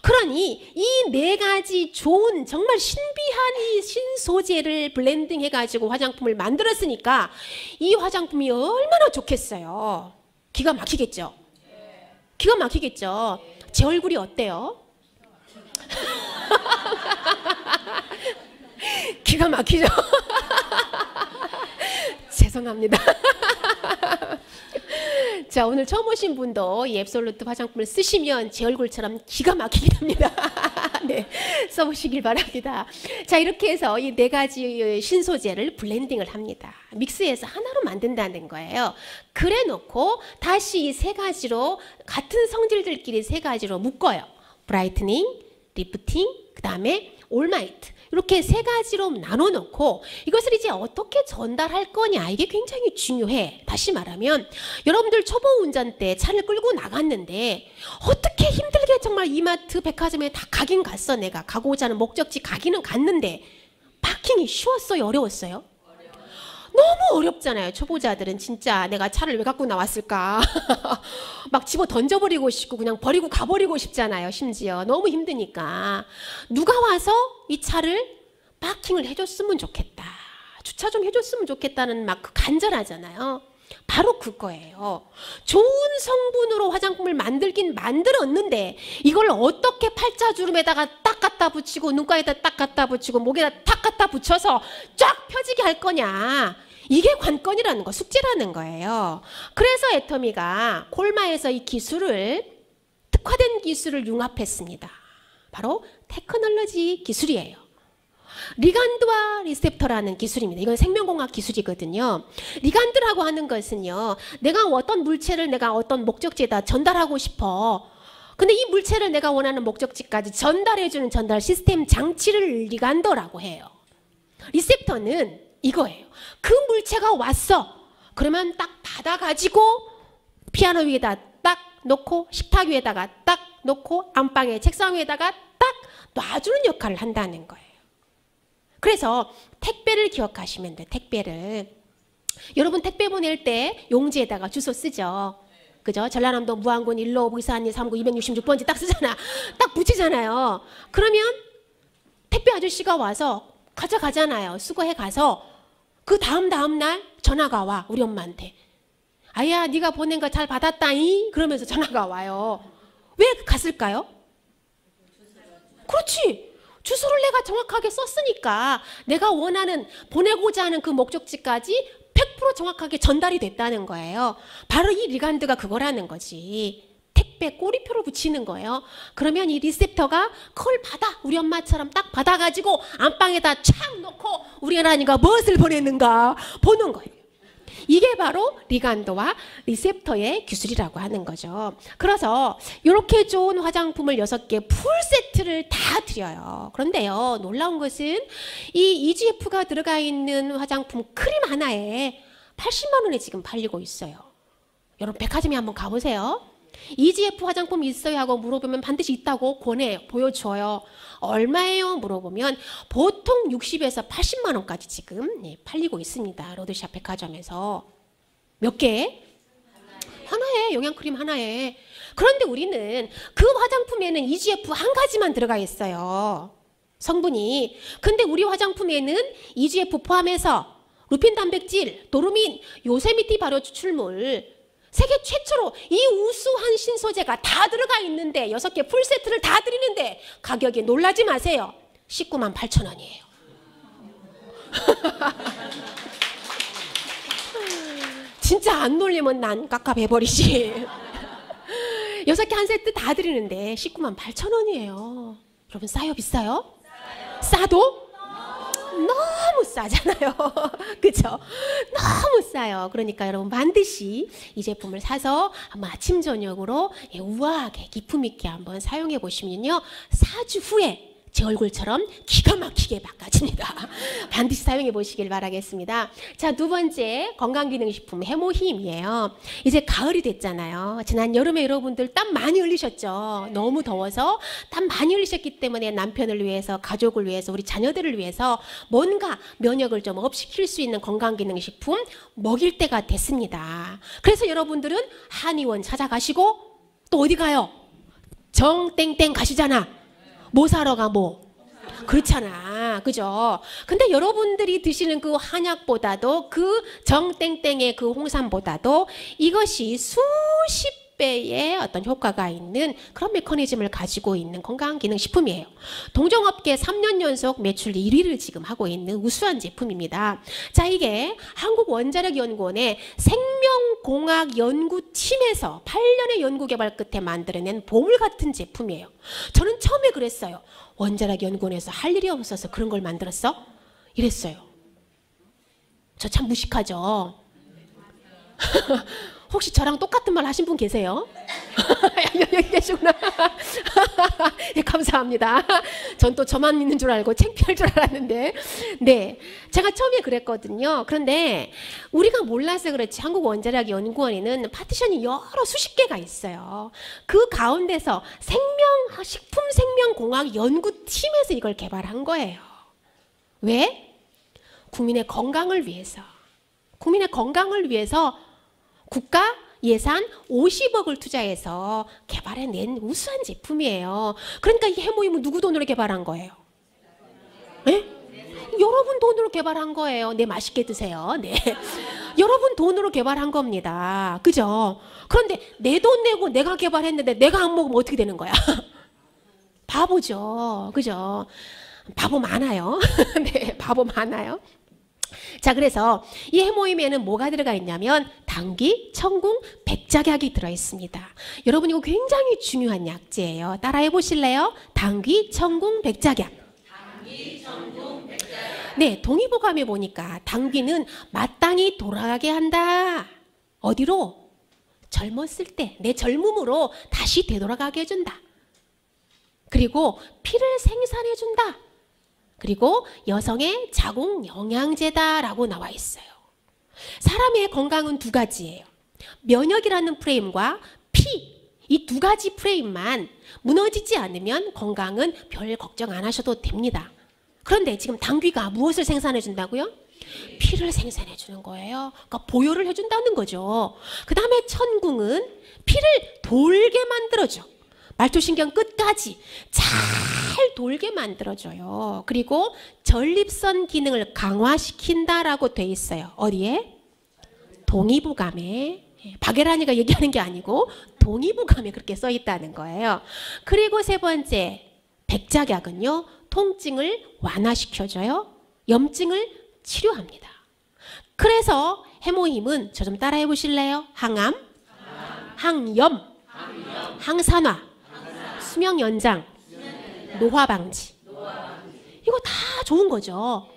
그러니 이 네 가지 좋은 정말 신비한 이 신소재를 블렌딩 해가지고 화장품을 만들었으니까 이 화장품이 얼마나 좋겠어요. 기가 막히겠죠? 기가 막히겠죠? 제 얼굴이 어때요? 기가 막히죠? 죄송합니다. 자, 오늘 처음 오신 분도 이 앱솔루트 화장품을 쓰시면 제 얼굴처럼 기가 막히게 됩니다. 네, 써보시길 바랍니다. 자, 이렇게 해서 이 네 가지 신소재를 블렌딩을 합니다. 믹스해서 하나로 만든다는 거예요. 그래 놓고 다시 이 세 가지로 같은 성질들끼리 세 가지로 묶어요. 브라이트닝, 리프팅, 그 다음에 올마이트. 이렇게 세 가지로 나눠 놓고 이것을 이제 어떻게 전달할 거냐, 이게 굉장히 중요해. 다시 말하면 여러분들 초보 운전 때 차를 끌고 나갔는데 어떻게 힘들게 정말 이마트 백화점에 다 가긴 갔어. 내가 가고자 하는 목적지 가기는 갔는데 파킹이 쉬웠어요? 어려웠어요? 너무 어렵잖아요. 초보자들은 진짜 내가 차를 왜 갖고 나왔을까 막 집어 던져버리고 싶고 그냥 버리고 가버리고 싶잖아요. 심지어 너무 힘드니까 누가 와서 이 차를 파킹을 해줬으면 좋겠다, 주차 좀 해줬으면 좋겠다는 막 간절하잖아요. 바로 그거예요. 좋은 성분으로 화장품을 만들긴 만들었는데 이걸 어떻게 팔자주름에다가 딱 갖다 붙이고 눈가에다 딱 갖다 붙이고 목에다 딱 갖다 붙여서 쫙 펴지게 할 거냐, 이게 관건이라는 거, 숙제라는 거예요. 그래서 애터미가 콜마에서 이 기술을, 특화된 기술을 융합했습니다. 바로 테크놀로지 기술이에요. 리간드와 리셉터라는 기술입니다. 이건 생명공학 기술이거든요. 리간드라고 하는 것은요, 내가 어떤 물체를 내가 어떤 목적지에다 전달하고 싶어. 근데 이 물체를 내가 원하는 목적지까지 전달해주는 전달 시스템 장치를 리간더라고 해요. 리셉터는 이거예요. 그 물체가 왔어. 그러면 딱 받아가지고 피아노 위에다 딱 놓고 식탁 위에다가 딱 놓고 안방의 책상 위에다가 딱 놔주는 역할을 한다는 거예요. 그래서 택배를 기억하시면 돼요. 택배를. 여러분 택배 보낼 때 용지에다가 주소 쓰죠. 그죠? 전라남도 무안군 1로 무이사안리 3구 266번지 딱 쓰잖아. 딱 붙이잖아요. 그러면 택배 아저씨가 와서 가져가잖아요. 수거해 가서 그 다음 날 전화가 와. 우리 엄마한테. 아야, 네가 보낸 거 잘 받았다잉? 그러면서 전화가 와요. 왜 갔을까요? 그렇지. 주소를 내가 정확하게 썼으니까 내가 원하는, 보내고자 하는 그 목적지까지 100% 정확하게 전달이 됐다는 거예요. 바로 이 리간드가 그거라는 거지. 택배 꼬리표를 붙이는 거예요. 그러면 이 리셉터가 그걸 받아. 우리 엄마처럼 딱 받아가지고 안방에다 착 놓고 우리 하나님과 무엇을 보냈는가 보는 거예요. 이게 바로 리간드와 리셉터의 기술이라고 하는 거죠. 그래서 이렇게 좋은 화장품을 6개 풀 세트를 다 드려요. 그런데요, 놀라운 것은 이 EGF가 들어가 있는 화장품 크림 하나에 80만 원에 지금 팔리고 있어요. 여러분 백화점에 한번 가보세요. EGF 화장품 있어요 하고 물어보면 반드시 있다고 권해요. 보여줘요. 얼마예요? 물어보면 보통 60에서 80만 원까지 지금 팔리고 있습니다. 로드샵 백화점에서. 몇 개? 하나에, 영양크림 하나에. 그런데 우리는 그 화장품에는 EGF 한 가지만 들어가 있어요. 성분이. 근데 우리 화장품에는 EGF 포함해서 루핀 단백질, 도루민, 요세미티 발효 추출물, 세계 최초로 이 우수한 신소재가 다 들어가 있는데 6개 풀세트를 다 드리는데 가격에 놀라지 마세요. 19만 8천 원이에요. 진짜 안 놀리면 난 깝깝해버리지. 6개 한 세트 다 드리는데 19만 8천 원이에요. 여러분 싸요? 비싸요? 싸도? 너무 싸잖아요. 그죠? 너무 싸요. 그러니까 여러분 반드시 이 제품을 사서 한번 아침 저녁으로 우아하게 기품 있게 한번 사용해 보시면요. 4주 후에 제 얼굴처럼 기가 막히게 바꿔집니다. 반드시 사용해 보시길 바라겠습니다. 자, 두 번째 건강기능식품 해모힘이에요. 이제 가을이 됐잖아요. 지난 여름에 여러분들 땀 많이 흘리셨죠. 너무 더워서 땀 많이 흘리셨기 때문에 남편을 위해서, 가족을 위해서, 우리 자녀들을 위해서 뭔가 면역을 좀 업시킬 수 있는 건강기능식품 먹일 때가 됐습니다. 그래서 여러분들은 한의원 찾아가시고 또 어디 가요? 정땡땡 가시잖아. 뭐 사러 가 뭐? 그렇잖아. 그죠? 근데 여러분들이 드시는 그 한약보다도 그 정땡땡의 그 홍삼보다도 이것이 수십 배의 어떤 효과가 있는 그런 메커니즘을 가지고 있는 건강기능식품이에요. 동종업계 3년 연속 매출 1위를 지금 하고 있는 우수한 제품입니다. 자, 이게 한국원자력연구원의 생명공학연구팀에서 8년의 연구개발 끝에 만들어낸 보물 같은 제품이에요. 저는 처음에 그랬어요. 원자력연구원에서 할 일이 없어서 그런 걸 만들었어? 이랬어요. 저 참 무식하죠? 혹시 저랑 똑같은 말 하신 분 계세요? 여기 계시구나. 네, 감사합니다. 전 또 저만 있는 줄 알고 창피할 줄 알았는데. 네, 제가 처음에 그랬거든요. 그런데 우리가 몰라서 그렇지 한국원자력연구원에는 파티션이 여러 수십 개가 있어요. 그 가운데서 식품생명공학연구팀에서 이걸 개발한 거예요. 왜? 국민의 건강을 위해서. 국민의 건강을 위해서 국가 예산 50억을 투자해서 개발해낸 우수한 제품이에요. 그러니까 이 해모임은 누구 돈으로 개발한 거예요? 네? 여러분 돈으로 개발한 거예요. 네, 맛있게 드세요. 네. 여러분 돈으로 개발한 겁니다. 그죠? 그런데 내 돈 내고 내가 개발했는데 내가 안 먹으면 어떻게 되는 거야? 바보죠. 그죠? 바보 많아요. 네, 바보 많아요. 자, 그래서 이 해모임에는 뭐가 들어가 있냐면 당귀, 청궁, 백작약이 들어있습니다. 여러분 이거 굉장히 중요한 약재예요. 따라해 보실래요? 당귀, 청궁, 백작약. 당귀, 청궁, 백작약. 네, 동의보감에 보니까 당귀는 마땅히 돌아가게 한다. 어디로? 젊었을 때 내 젊음으로 다시 되돌아가게 해준다. 그리고 피를 생산해준다. 그리고 여성의 자궁 영양제다라고 나와 있어요. 사람의 건강은 두 가지예요. 면역이라는 프레임과 피, 이 두 가지 프레임만 무너지지 않으면 건강은 별 걱정 안 하셔도 됩니다. 그런데 지금 당귀가 무엇을 생산해 준다고요? 피를 생산해 주는 거예요. 그러니까 보혈을 해준다는 거죠. 그 다음에 천궁은 피를 돌게 만들어줘. 말초신경 끝까지 잘 돌게 만들어줘요. 그리고 전립선 기능을 강화시킨다라고 돼 있어요. 어디에? 동의보감에. 박예란이가 얘기하는 게 아니고 동의보감에 그렇게 써 있다는 거예요. 그리고 세 번째 백작약은요. 통증을 완화시켜줘요. 염증을 치료합니다. 그래서 해모힘은 저 좀 따라해 보실래요? 항암, 항염, 항산화, 수명 연장, 노화 방지. 이거 다 좋은 거죠.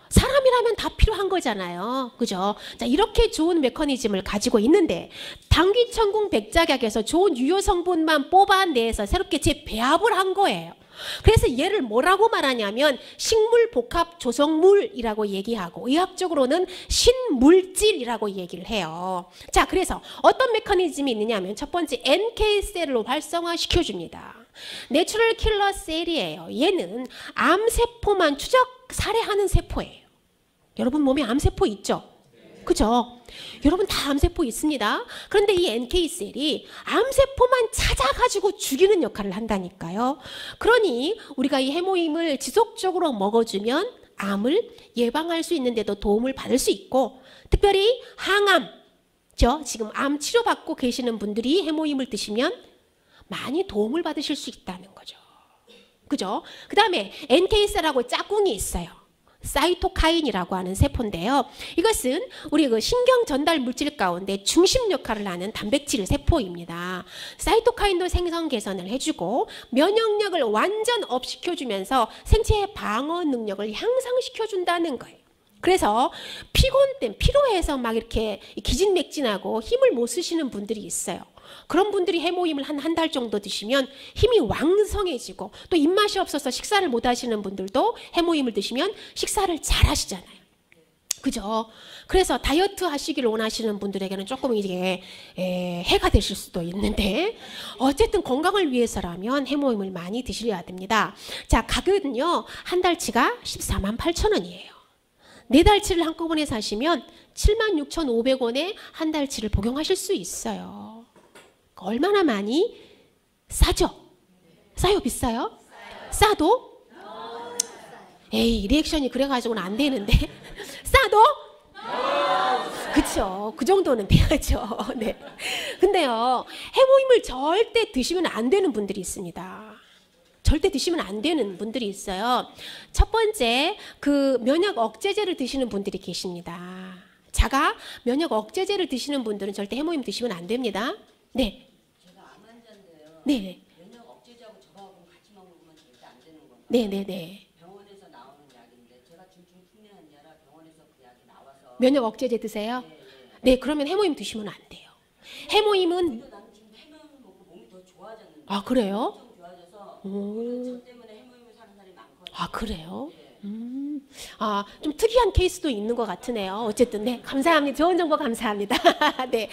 사람이라면 다 필요한 거잖아요. 그죠? 자, 이렇게 좋은 메커니즘을 가지고 있는데 당귀, 청궁, 백작약에서 좋은 유효 성분만 뽑아내서 새롭게 재배합을 한 거예요. 그래서 얘를 뭐라고 말하냐면 식물 복합 조성물이라고 얘기하고 의학적으로는 신물질이라고 얘기를 해요. 자, 그래서 어떤 메커니즘이 있느냐면 첫 번째 NK셀로 활성화시켜 줍니다. 내추럴 킬러 셀이에요. 얘는 암세포만 추적 살해하는 세포예요. 여러분 몸에 암세포 있죠? 그죠? 여러분 다 암세포 있습니다. 그런데 이 NK셀이 암세포만 찾아가지고 죽이는 역할을 한다니까요. 그러니 우리가 이 해모임을 지속적으로 먹어주면 암을 예방할 수 있는데도 도움을 받을 수 있고, 특별히 항암, 지금 암 치료받고 계시는 분들이 해모임을 드시면 많이 도움을 받으실 수 있다는 거죠. 그죠? 그 다음에 NK셀하고 짝꿍이 있어요. 사이토카인이라고 하는 세포인데요. 이것은 우리 그 신경 전달 물질 가운데 중심 역할을 하는 단백질 세포입니다. 사이토카인도 생성 개선을 해주고 면역력을 완전 업시켜주면서 생체의 방어 능력을 향상시켜준다는 거예요. 그래서 피로해서 막 이렇게 기진맥진하고 힘을 못 쓰시는 분들이 있어요. 그런 분들이 해모임을 한 달 정도 드시면 힘이 왕성해지고, 또 입맛이 없어서 식사를 못 하시는 분들도 해모임을 드시면 식사를 잘 하시잖아요. 그죠? 그래서 다이어트 하시기를 원하시는 분들에게는 조금 이게 해가 되실 수도 있는데, 어쨌든 건강을 위해서라면 해모임을 많이 드셔야 됩니다. 자, 가격은요, 한 달치가 148,000원이에요. 4달치를 한꺼번에 사시면 76,500원에 한 달치를 복용하실 수 있어요. 얼마나 많이? 싸죠? 싸요? 비싸요? 싸도? 에이, 리액션이 그래가지고는 안 되는데. 싸도? 그쵸. 그 정도는 돼야죠. 네. 근데요, 해모임을 절대 드시면 안 되는 분들이 있습니다. 절대 드시면 안 되는 분들이 있어요. 첫 번째, 그 면역 억제제를 드시는 분들이 계십니다. 자가 면역 억제제를 드시는 분들은 절대 해모임 드시면 안 됩니다. 네. 제가 암 환자인데요. 네. 면역 억제제하고 저하고 같이 먹으면 절대 안 되는 겁니다. 네네네. 병원에서 나오는 약인데 제가 중증 환자라 병원에서 그 약이 나와서. 면역 억제제 드세요? 네, 그러면 해모임 드시면 안 돼요. 해모임은. 난 지금 해모임 먹고 몸이 더 좋아졌는데. 아, 그래요? 엄청 좋아져서. 오. 저 때문에 해모임을 사는 사람이 많거든요. 아, 그래요? 네. 아, 좀 특이한 케이스도 있는 것 같으네요. 어쨌든, 네, 감사합니다. 좋은 정보 감사합니다. 네.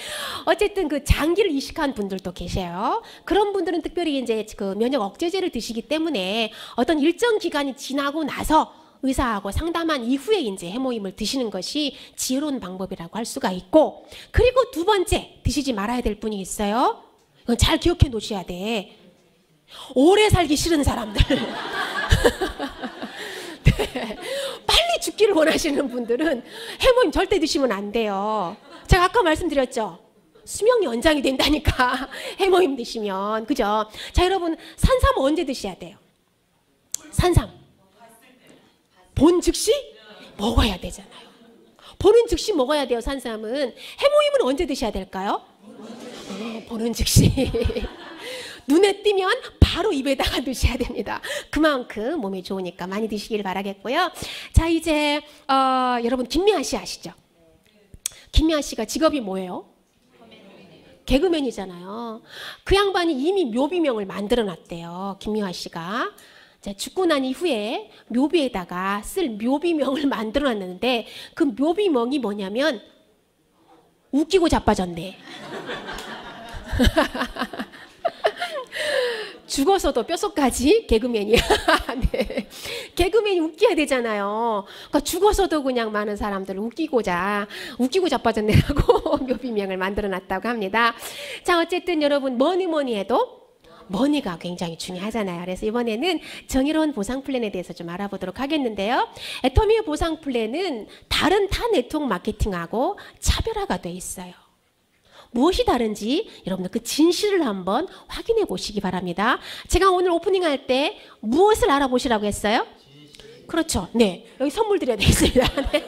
어쨌든 그 장기를 이식한 분들도 계세요. 그런 분들은 특별히 이제 그 면역 억제제를 드시기 때문에 어떤 일정 기간이 지나고 나서 의사하고 상담한 이후에 이제 해모임을 드시는 것이 지혜로운 방법이라고 할 수가 있고, 그리고 두 번째 드시지 말아야 될 분이 있어요. 이건 잘 기억해 놓으셔야 돼. 오래 살기 싫은 사람들. 네. 빨리 죽기를 원하시는 분들은 해모임 절대 드시면 안 돼요. 제가 아까 말씀드렸죠. 수명 연장이 된다니까. 해모임 드시면. 그죠? 자, 여러분, 산삼 언제 드셔야 돼요? 산삼 본 즉시 먹어야 되잖아요. 보는 즉시 먹어야 돼요. 산삼은. 해모임은 언제 드셔야 될까요? 보는 즉시. 눈에 띄면 바로 입에다가 드셔야 됩니다. 그만큼 몸에 좋으니까 많이 드시길 바라겠고요. 자, 이제 여러분 김미아 씨 아시죠? 김미아 씨가 직업이 뭐예요? 개그맨이잖아요. 그 양반이 이미 묘비명을 만들어 놨대요. 김미아 씨가. 자, 죽고 난 이후에 묘비에다가 쓸 묘비명을 만들어 놨는데, 그 묘비명이 뭐냐면 웃기고 자빠졌네. 죽어서도 뼛속까지 개그맨이야. 네. 개그맨이 웃겨야 되잖아요. 그러니까 죽어서도 그냥 많은 사람들을 웃기고 자빠졌네라고 묘비명을 만들어 놨다고 합니다. 자, 어쨌든 여러분 뭐니 해도 머니가 굉장히 중요하잖아요. 그래서 이번에는 정의로운 보상 플랜에 대해서 좀 알아보도록 하겠는데요. 애터미의 보상 플랜은 다른 타 네트워크 마케팅하고 차별화가 돼 있어요. 무엇이 다른지 여러분들 그 진실을 한번 확인해 보시기 바랍니다. 제가 오늘 오프닝 할 때 무엇을 알아보시라고 했어요? 그렇죠. 네. 여기 선물 드려야 되겠습니다. 네.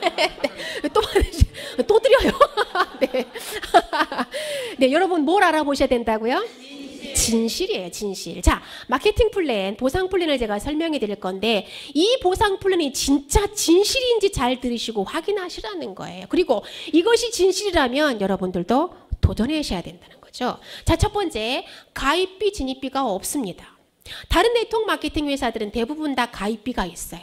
또 드려요. 네. 네. 여러분 뭘 알아보셔야 된다고요? 진실이에요. 진실. 자, 마케팅 플랜, 보상 플랜을 제가 설명해 드릴 건데, 이 보상 플랜이 진짜 진실인지 잘 들으시고 확인하시라는 거예요. 그리고 이것이 진실이라면 여러분들도 도전하셔야 된다는 거죠. 자, 첫 번째, 가입비, 진입비가 없습니다. 다른 네트워크 마케팅 회사들은 대부분 다 가입비가 있어요.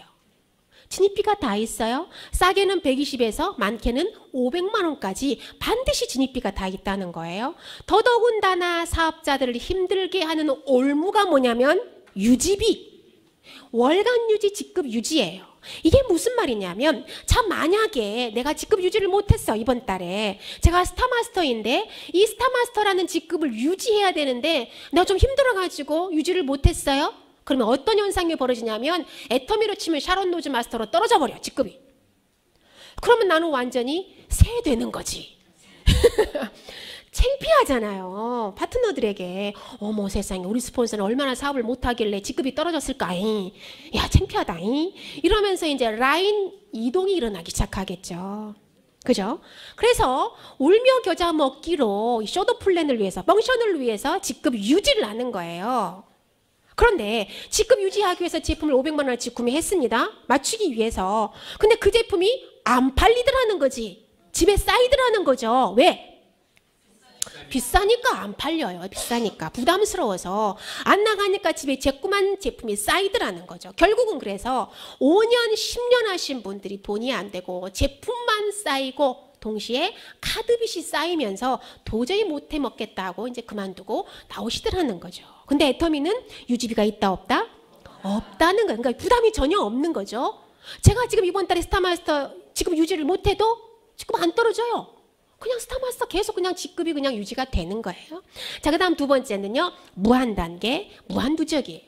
진입비가 다 있어요. 싸게는 120에서 많게는 500만 원까지 반드시 진입비가 다 있다는 거예요. 더더군다나 사업자들을 힘들게 하는 올무가 뭐냐면 유지비. 월간 유지, 직급 유지예요. 이게 무슨 말이냐면 자 만약에 내가 직급 유지를 못했어. 이번 달에 제가 스타마스터인데 이 스타마스터라는 직급을 유지해야 되는데 내가 좀 힘들어가지고 유지를 못했어요. 그러면 어떤 현상이 벌어지냐면 애터미로 치면 샤론 노즈 마스터로 떨어져 버려 직급이. 그러면 나는 완전히 새 되는 거지. 창피하잖아요. 파트너들에게 어머 세상에 우리 스폰서는 얼마나 사업을 못하길래 직급이 떨어졌을까잉. 야 창피하다잉. 이러면서 이제 라인 이동이 일어나기 시작하겠죠. 그죠? 그래서 울며 겨자 먹기로 쇼도 플랜을 위해서 펑션을 위해서 직급 유지를 하는 거예요. 그런데 직급 유지하기 위해서 제품을 500만 원어치 구매했습니다. 맞추기 위해서. 근데 그 제품이 안 팔리더라는 거지. 집에 쌓이더라는 거죠. 왜? 비싸니까 안 팔려요. 비싸니까. 부담스러워서 안 나가니까 집에 조그만 제품이 쌓이더라는 거죠. 결국은 그래서 5년, 10년 하신 분들이 돈이 안 되고 제품만 쌓이고 동시에 카드빚이 쌓이면서 도저히 못해 먹겠다고 이제 그만두고 나오시더라는 거죠. 근데 애터미는 유지비가 있다 없다? 없다는 거예요. 그러니까 부담이 전혀 없는 거죠. 제가 지금 이번 달에 스타마스터 지금 유지를 못해도 지금 안 떨어져요. 그냥 스타마스터 계속 그냥 직급이 그냥 유지가 되는 거예요. 자, 그 다음 두 번째는요. 무한단계, 무한누적이에요.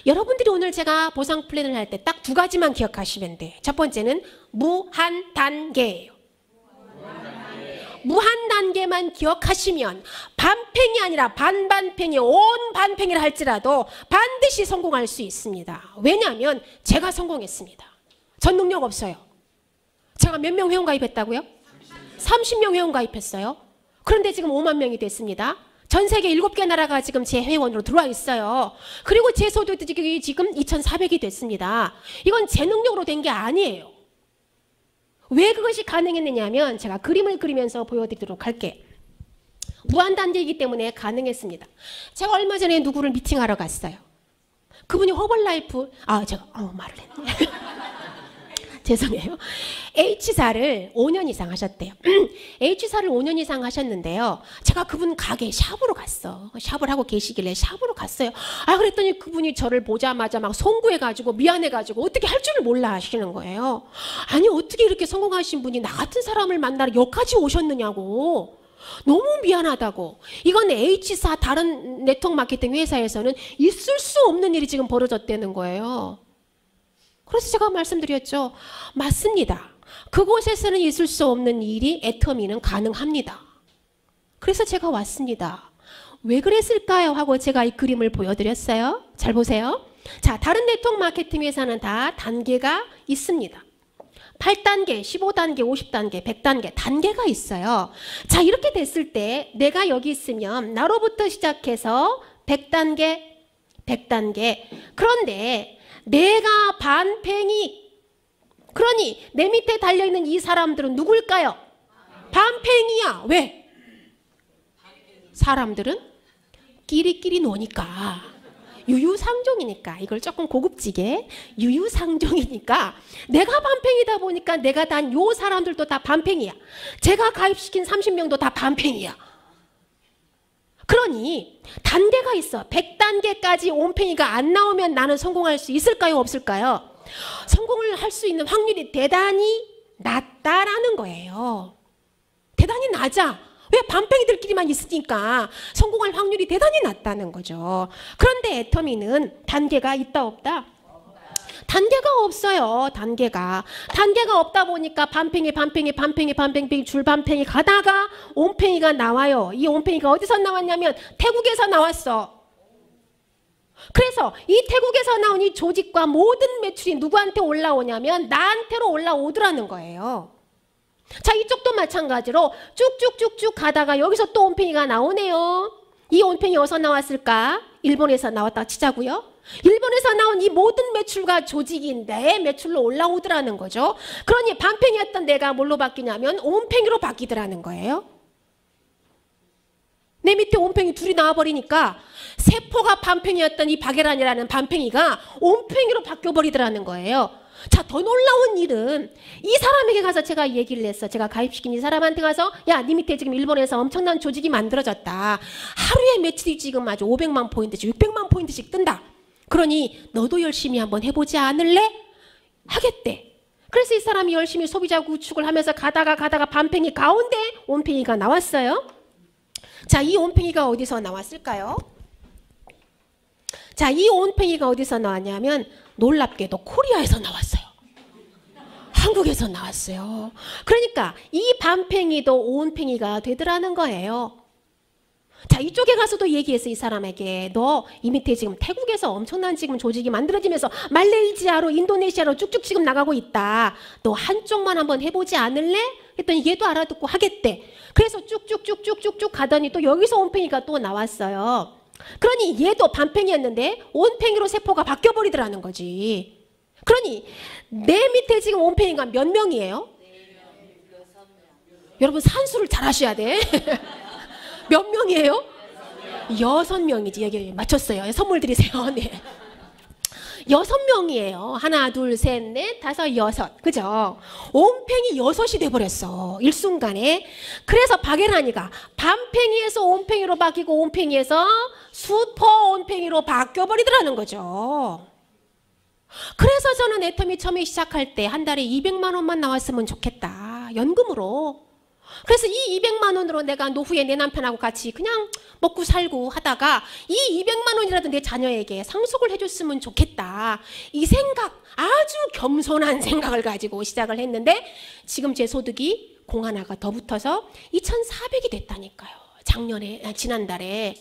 여러분들이 오늘 제가 보상 플랜을 할 때 딱 두 가지만 기억하시면 돼요. 첫 번째는 무한단계예요. 무한단계만 기억하시면 반팽이 아니라 반반팽이 온 반팽이를 할지라도 반드시 성공할 수 있습니다. 왜냐하면 제가 성공했습니다. 전 능력 없어요. 제가 몇 명 회원 가입했다고요? 30명 회원 가입했어요. 그런데 지금 5만 명이 됐습니다. 전 세계 7개 나라가 지금 제 회원으로 들어와 있어요. 그리고 제 소득이 지금 2,400이 됐습니다. 이건 제 능력으로 된 게 아니에요. 왜 그것이 가능했느냐면 제가 그림을 그리면서 보여드리도록 할게요. 무한단계이기 때문에 가능했습니다. 제가 얼마 전에 누구를 미팅하러 갔어요. 그분이 허벌라이프 제가 말을 했네. 죄송해요. H사를 5년 이상 하셨대요. H사를 5년 이상 하셨는데요. 제가 그분 가게 샵으로 갔어. 샵을 하고 계시길래 샵으로 갔어요. 그랬더니 그분이 저를 보자마자 막 송구해가지고 미안해가지고 어떻게 할 줄을 몰라 하시는 거예요. 아니 어떻게 이렇게 성공하신 분이 나 같은 사람을 만나러 여기까지 오셨느냐고. 너무 미안하다고. 이건 H사 다른 네트워크 마케팅 회사에서는 있을 수 없는 일이 지금 벌어졌다는 거예요. 그래서 제가 말씀드렸죠. 맞습니다. 그곳에서는 있을 수 없는 일이 애터미는 가능합니다. 그래서 제가 왔습니다. 왜 그랬을까요? 하고 제가 이 그림을 보여드렸어요. 잘 보세요. 자, 다른 네트워크 마케팅 회사는 다 단계가 있습니다. 8단계, 15단계, 50단계, 100단계 단계가 있어요. 자, 이렇게 됐을 때 내가 여기 있으면 나로부터 시작해서 100단계, 100단계. 그런데 내가 반팽이. 그러니 내 밑에 달려있는 이 사람들은 누굴까요? 반팽이야. 왜? 사람들은 끼리끼리 노니까. 유유상종이니까. 이걸 조금 고급지게 유유상종이니까 내가 반팽이다 보니까 내가 단 요 사람들도 다 반팽이야. 제가 가입시킨 30명도 다 반팽이야. 그러니 단계가 있어. 100단계까지 온팽이가 안 나오면 나는 성공할 수 있을까요? 없을까요? 성공을 할 수 있는 확률이 대단히 낮다라는 거예요. 대단히 낮아. 왜? 반팽이들끼리만 있으니까 성공할 확률이 대단히 낮다는 거죠. 그런데 애터미는 단계가 있다 없다? 단계가 없어요. 단계가 없다 보니까 반팽이 줄반팽이 가다가 온팽이가 나와요. 이 온팽이가 어디서 나왔냐면 태국에서 나왔어. 그래서 이 태국에서 나온 이 조직과 모든 매출이 누구한테 올라오냐면 나한테로 올라오더라는 거예요. 자, 이쪽도 마찬가지로 쭉쭉쭉쭉 가다가 여기서 또 온팽이가 나오네요. 이 온팽이 어디서 나왔을까? 일본에서 나왔다 치자고요. 일본에서 나온 이 모든 매출과 조직이 내 매출로 올라오더라는 거죠. 그러니 반팽이였던 내가 뭘로 바뀌냐면 온팽이로 바뀌더라는 거예요. 내 밑에 온팽이 둘이 나와버리니까 세포가 반팽이였던 이 바게란이라는 반팽이가 온팽이로 바뀌어버리더라는 거예요. 자, 더 놀라운 일은 이 사람에게 가서 제가 얘기를 했어. 제가 가입시킨 이 사람한테 가서 야, 네 밑에 지금 일본에서 엄청난 조직이 만들어졌다. 하루에 매출이 지금 아주 500만 포인트씩 600만 포인트씩 뜬다. 그러니 너도 열심히 한번 해보지 않을래? 하겠대. 그래서 이 사람이 열심히 소비자 구축을 하면서 가다가 반팽이 가운데 온팽이가 나왔어요. 자, 이 온팽이가 어디서 나왔을까요? 자, 이 온팽이가 어디서 나왔냐면 놀랍게도 코리아에서 나왔어요. 한국에서 나왔어요. 그러니까 이 반팽이도 온팽이가 되더라는 거예요. 자, 이쪽에 가서도 얘기했어. 이 사람에게 너 이 밑에 지금 태국에서 엄청난 지금 조직이 만들어지면서 말레이시아로 인도네시아로 쭉쭉 지금 나가고 있다. 너 한쪽만 한번 해보지 않을래? 했더니 얘도 알아듣고 하겠대. 그래서 쭉쭉쭉쭉쭉쭉 가더니 또 여기서 온팽이가 또 나왔어요. 그러니 얘도 반팽이였는데 온팽이로 세포가 바뀌어버리더라는 거지. 그러니 내 밑에 지금 온팽이가 몇 명이에요? 4명. 여러분 산수를 잘 하셔야 돼. 몇 명이에요? 6명이지. 여기 맞췄어요. 선물 드리세요. 네. 6명이에요. 하나, 둘, 셋, 넷, 다섯, 여섯. 그죠? 온팽이 6이 돼버렸어. 일순간에. 그래서 바게란이가 반팽이에서 온팽이로 바뀌고 온팽이에서 슈퍼 온팽이로 바뀌어버리더라는 거죠. 그래서 저는 애터미 처음에 시작할 때 한 달에 200만 원만 나왔으면 좋겠다. 연금으로. 그래서 이 200만 원으로 내가 노후에 내 남편하고 같이 그냥 먹고 살고 하다가 이 200만 원이라도 내 자녀에게 상속을 해줬으면 좋겠다. 이 생각, 아주 겸손한 생각을 가지고 시작을 했는데 지금 제 소득이 공 하나가 더 붙어서 2,400이 됐다니까요. 지난달에.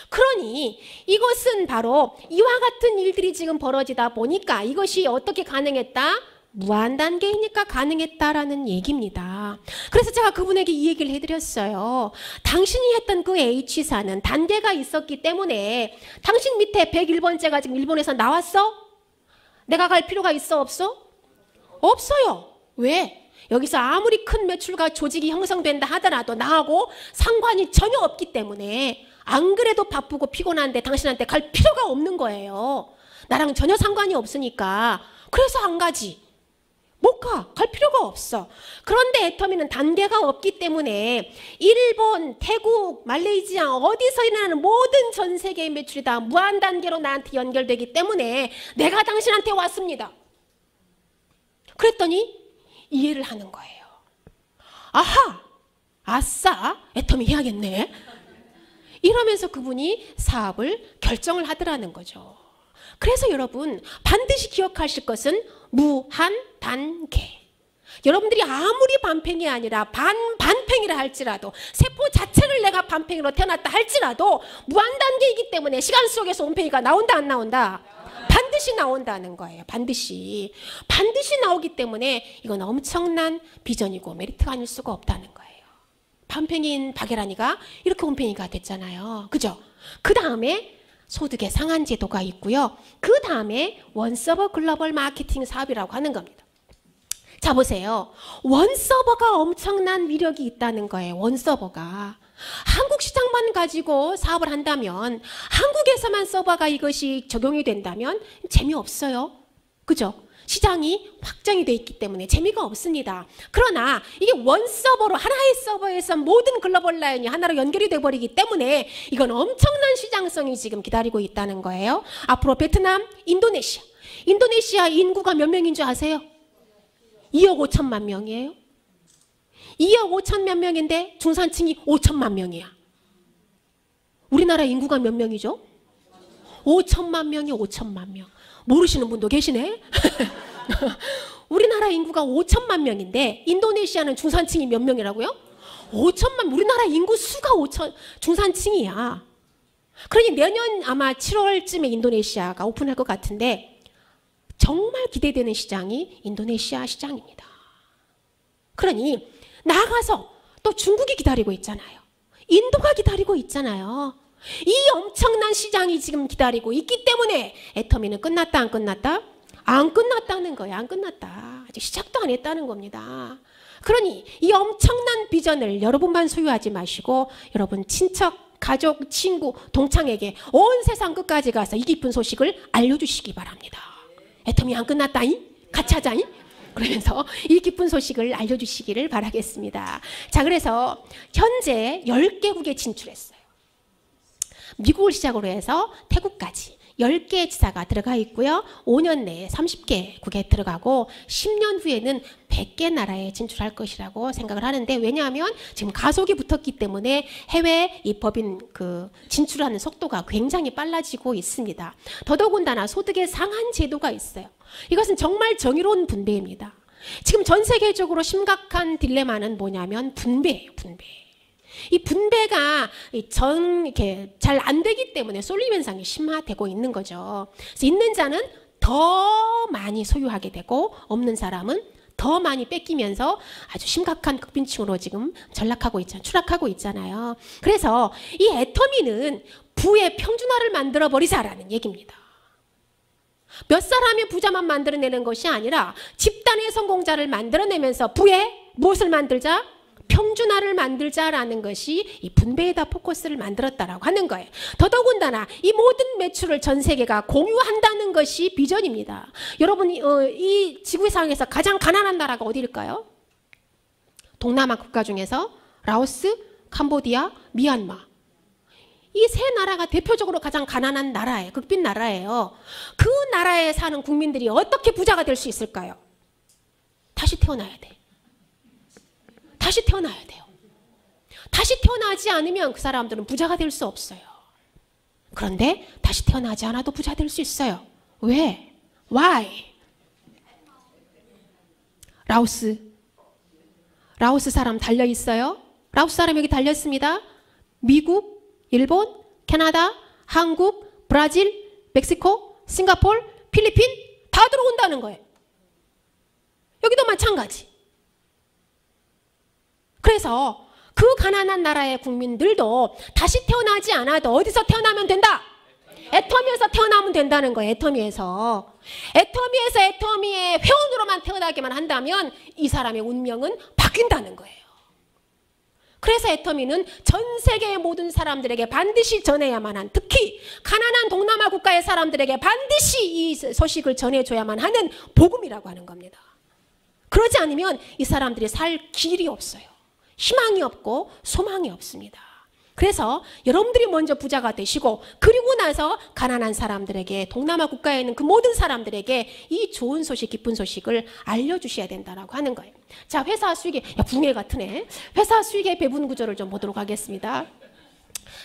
그러니 이것은 바로 이와 같은 일들이 지금 벌어지다 보니까 이것이 어떻게 가능했다? 무한단계이니까 가능했다라는 얘기입니다. 그래서 제가 그분에게 이 얘기를 해드렸어요. 당신이 했던 그 H사는 단계가 있었기 때문에 당신 밑에 101번째가 지금 일본에서 나왔어? 내가 갈 필요가 있어 없어? 없어요. 왜? 여기서 아무리 큰 매출과 조직이 형성된다 하더라도 나하고 상관이 전혀 없기 때문에 안 그래도 바쁘고 피곤한데 당신한테 갈 필요가 없는 거예요. 나랑 전혀 상관이 없으니까. 그래서 안 가지. 못 가. 갈 필요가 없어. 그런데 애터미는 단계가 없기 때문에 일본, 태국, 말레이시아 어디서 일어나는 모든 전 세계의 매출이 다 무한단계로 나한테 연결되기 때문에 내가 당신한테 왔습니다. 그랬더니 이해를 하는 거예요. 아하! 아싸! 애터미 해야겠네. 이러면서 그분이 사업을 결정을 하더라는 거죠. 그래서 여러분 반드시 기억하실 것은 무한단계. 여러분들이 아무리 반팽이 아니라 반팽이라 할지라도 세포 자체를 내가 반팽이로 태어났다 할지라도 무한단계이기 때문에 시간 속에서 온팽이가 나온다 안 나온다? 반드시 나온다는 거예요. 반드시 나오기 때문에 이건 엄청난 비전이고 메리트가 아닐 수가 없다는 거예요. 반팽이인 바게란이가 이렇게 온팽이가 됐잖아요. 그죠? 그 다음에 소득의 상한 제도가 있고요. 그 다음에 원서버 글로벌 마케팅 사업이라고 하는 겁니다. 자 보세요. 원서버가 엄청난 위력이 있다는 거예요. 원서버가. 한국 시장만 가지고 사업을 한다면 한국에서만 서버가 이것이 적용이 된다면 재미없어요. 그죠? 시장이 확정이 돼 있기 때문에 재미가 없습니다. 그러나 이게 원서버로 하나의 서버에서 모든 글로벌 라인이 하나로 연결이 돼버리기 때문에 이건 엄청난 시장성이 지금 기다리고 있다는 거예요. 앞으로 베트남, 인도네시아 인구가 몇 명인 줄 아세요? 2억 5천만 명이에요. 2억 5천 몇 명인데 중산층이 5천만 명이야. 우리나라 인구가 몇 명이죠? 5천만 명이 5천만 명. 모르시는 분도 계시네. 우리나라 인구가 5천만 명인데 인도네시아는 중산층이 몇 명이라고요? 5천만. 우리나라 인구 수가 중산층이야. 그러니 내년 아마 7월쯤에 인도네시아가 오픈할 것 같은데 정말 기대되는 시장이 인도네시아 시장입니다. 그러니 나가서 또 중국이 기다리고 있잖아요. 인도가 기다리고 있잖아요. 이 엄청난 시장이 지금 기다리고 있기 때문에 애터미는 끝났다 안 끝났다? 안 끝났다는 거예요. 안 끝났다. 아직 시작도 안 했다는 겁니다. 그러니 이 엄청난 비전을 여러분만 소유하지 마시고 여러분 친척, 가족, 친구, 동창에게 온 세상 끝까지 가서 이 기쁜 소식을 알려주시기 바랍니다. 애터미 안 끝났다잉? 같이 하자잉? 그러면서 이 기쁜 소식을 알려주시기를 바라겠습니다. 자, 그래서 현재 10개국에 진출했어요. 미국을 시작으로 해서 태국까지 10개의 지사가 들어가 있고요. 5년 내에 30개국에 들어가고 10년 후에는 100개 나라에 진출할 것이라고 생각을 하는데, 왜냐하면 지금 가속이 붙었기 때문에 해외 이 법인 진출하는 속도가 굉장히 빨라지고 있습니다. 더더군다나 소득의 상한 제도가 있어요. 이것은 정말 정의로운 분배입니다. 지금 전 세계적으로 심각한 딜레마는 뭐냐면 분배예요, 분배. 이 분배가 이렇게 잘 안 되기 때문에 쏠림 현상이 심화되고 있는 거죠. 그래서 있는 자는 더 많이 소유하게 되고 없는 사람은 더 많이 뺏기면서 아주 심각한 극빈층으로 지금 추락하고 있잖아요. 그래서 이 애터미는 부의 평준화를 만들어 버리자라는 얘기입니다. 몇 사람의 부자만 만들어내는 것이 아니라 집단의 성공자를 만들어내면서 부의 무엇을 만들자? 평준화를 만들자라는 것이 이 분배에다 포커스를 만들었다라고 하는 거예요. 더더군다나 이 모든 매출을 전 세계가 공유한다는 것이 비전입니다. 여러분, 이 지구상에서 가장 가난한 나라가 어디일까요? 동남아 국가 중에서 라오스, 캄보디아, 미얀마. 이 세 나라가 대표적으로 가장 가난한 나라예요. 극빈 나라예요. 그 나라에 사는 국민들이 어떻게 부자가 될 수 있을까요? 다시 태어나야 돼. 다시 태어나야 돼요. 다시 태어나지 않으면 그 사람들은 부자가 될 수 없어요. 그런데 다시 태어나지 않아도 부자 될 수 있어요. 왜? Why? 라오스 사람 달려 있어요. 라오스 사람 여기 달려 있습니다. 미국, 일본, 캐나다, 한국, 브라질, 멕시코, 싱가포르, 필리핀 다 들어온다는 거예요. 여기도 마찬가지. 그래서 그 가난한 나라의 국민들도 다시 태어나지 않아도 어디서 태어나면 된다? 애터미에서 태어나면 된다는 거예요. 애터미에서 애터미의 회원으로만 태어나기만 한다면 이 사람의 운명은 바뀐다는 거예요. 그래서 애터미는 전 세계의 모든 사람들에게 반드시 전해야만 한, 특히 가난한 동남아 국가의 사람들에게 반드시 이 소식을 전해줘야만 하는 복음이라고 하는 겁니다. 그러지 않으면 이 사람들이 살 길이 없어요. 희망이 없고 소망이 없습니다. 그래서 여러분들이 먼저 부자가 되시고, 그리고 나서 가난한 사람들에게, 동남아 국가에 있는 그 모든 사람들에게 이 좋은 소식, 기쁜 소식을 알려주셔야 된다라고 하는 거예요. 자, 회사 수익의, 붕해 같으네. 회사 수익의 배분 구조를 좀 보도록 하겠습니다.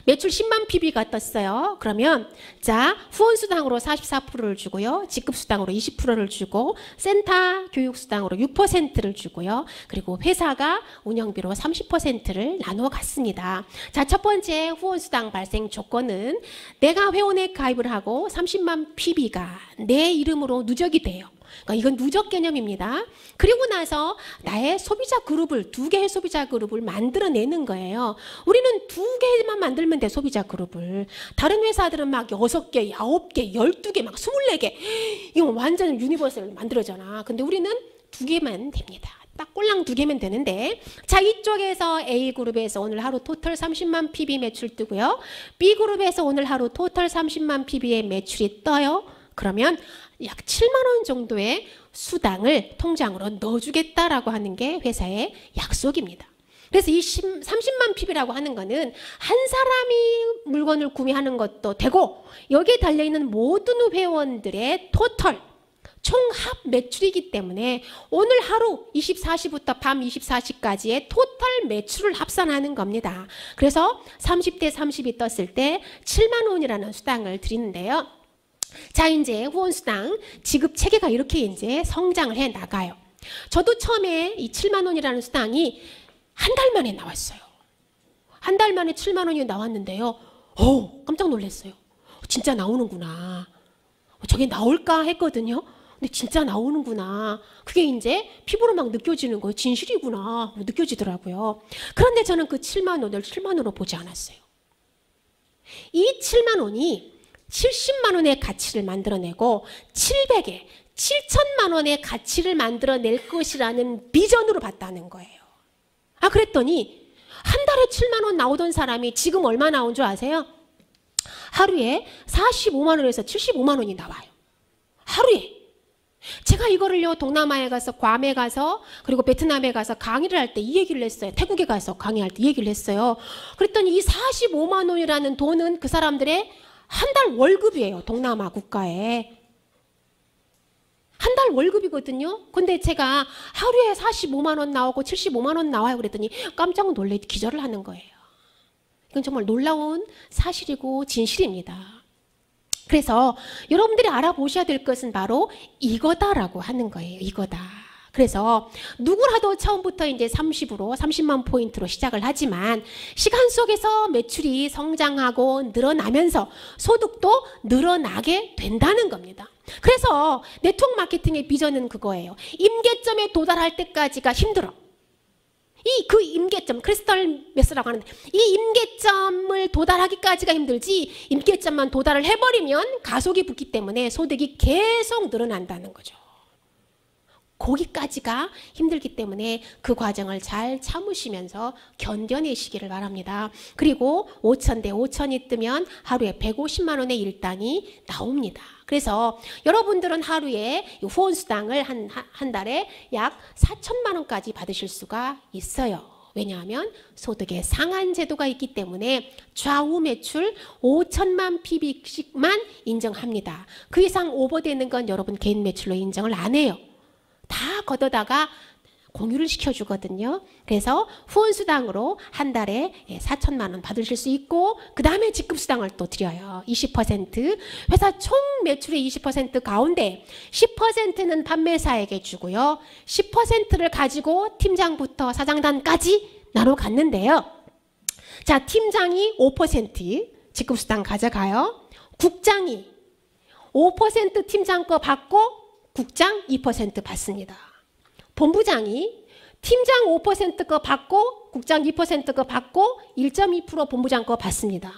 매출 10만 PB가 떴어요. 그러면 자, 후원수당으로 44%를 주고요. 직급수당으로 20%를 주고, 센터 교육수당으로 6%를 주고요. 그리고 회사가 운영비로 30%를 나누어 갔습니다. 자, 첫 번째 후원수당 발생 조건은 내가 회원에 가입을 하고 30만 PB가 내 이름으로 누적이 돼요. 그러니까 이건 누적 개념입니다. 그리고 나서 나의 소비자 그룹을, 2개의 소비자 그룹을 만들어내는 거예요. 우리는 2개만 만들면 돼, 소비자 그룹을. 다른 회사들은 막 6개, 9개, 12개, 막 24개. 이거 완전 유니버설 만들어잖아. 근데 우리는 2개만 됩니다. 딱 꼴랑 2개면 되는데, 자, 이쪽에서 A그룹에서 오늘 하루 토탈 30만 PB 매출 뜨고요. B그룹에서 오늘 하루 토탈 30만 PB의 매출이 떠요. 그러면 약 7만 원 정도의 수당을 통장으로 넣어주겠다라고 하는 게 회사의 약속입니다. 그래서 이 30만 PB라고 하는 거는 한 사람이 물건을 구매하는 것도 되고, 여기에 달려있는 모든 회원들의 토탈 총합 매출이기 때문에 오늘 하루 24시부터 밤 24시까지의 토탈 매출을 합산하는 겁니다. 그래서 30대 30이 떴을 때 7만 원이라는 수당을 드리는데요. 자, 이제 후원수당 지급 체계가 이렇게 이제 성장을 해 나가요. 저도 처음에 이 7만 원이라는 수당이 한 달 만에 나왔어요. 한 달 만에 7만 원이 나왔는데요. 깜짝 놀랐어요. 진짜 나오는구나. 저게 나올까 했거든요. 근데 진짜 나오는구나. 그게 이제 피부로 막 느껴지는 거예요. 진실이구나. 느껴지더라고요. 그런데 저는 그 7만 원을 7만 원으로 보지 않았어요. 이 7만 원이 70만 원의 가치를 만들어내고 7천만 원의 가치를 만들어낼 것이라는 비전으로 봤다는 거예요. 그랬더니 한 달에 7만 원 나오던 사람이 지금 얼마 나온 줄 아세요? 하루에 45만 원에서 75만 원이 나와요. 하루에. 제가 이거를요, 동남아에 가서, 괌에 가서, 그리고 베트남에 가서 강의를 할 때 이 얘기를 했어요. 태국에 가서 강의할 때 이 얘기를 했어요. 그랬더니 이 45만 원이라는 돈은 그 사람들의 한 달 월급이에요. 동남아 국가에. 한 달 월급이거든요. 근데 제가 하루에 45만 원 나오고 75만 원 나와요. 그랬더니 깜짝 놀래 기절을 하는 거예요. 이건 정말 놀라운 사실이고 진실입니다. 그래서 여러분들이 알아보셔야 될 것은 바로 이거다라고 하는 거예요. 이거다. 그래서 누구라도 처음부터 이제 30만 포인트로 시작을 하지만 시간 속에서 매출이 성장하고 늘어나면서 소득도 늘어나게 된다는 겁니다. 그래서 네트워크 마케팅의 비전은 그거예요. 임계점에 도달할 때까지가 힘들어. 그 임계점, 크리스탈 메스라고 하는데 이 임계점을 도달하기까지가 힘들지 임계점만 도달을 해버리면 가속이 붙기 때문에 소득이 계속 늘어난다는 거죠. 거기까지가 힘들기 때문에 그 과정을 잘 참으시면서 견뎌내시기를 바랍니다. 그리고 5,000대 5,000이 뜨면 하루에 150만 원의 일당이 나옵니다. 그래서 여러분들은 하루에 후원수당을 한 달에 약 4천만 원까지 받으실 수가 있어요. 왜냐하면 소득의 상한 제도가 있기 때문에 좌우 매출 5천만 PB씩만 인정합니다. 그 이상 오버되는 건 여러분 개인 매출로 인정을 안 해요. 다 걷어다가 공유를 시켜주거든요. 그래서 후원수당으로 한 달에 4천만 원 받으실 수 있고 그 다음에 직급수당을 또 드려요. 20% 회사 총 매출의 20% 가운데 10%는 판매사에게 주고요. 10%를 가지고 팀장부터 사장단까지 나눠 갔는데요. 자, 팀장이 5% 직급수당 가져가요. 국장이 5% 팀장 거 받고 국장 2% 받습니다. 본부장이 팀장 5% 거 받고 국장 2% 거 받고 1.2% 본부장 거 받습니다.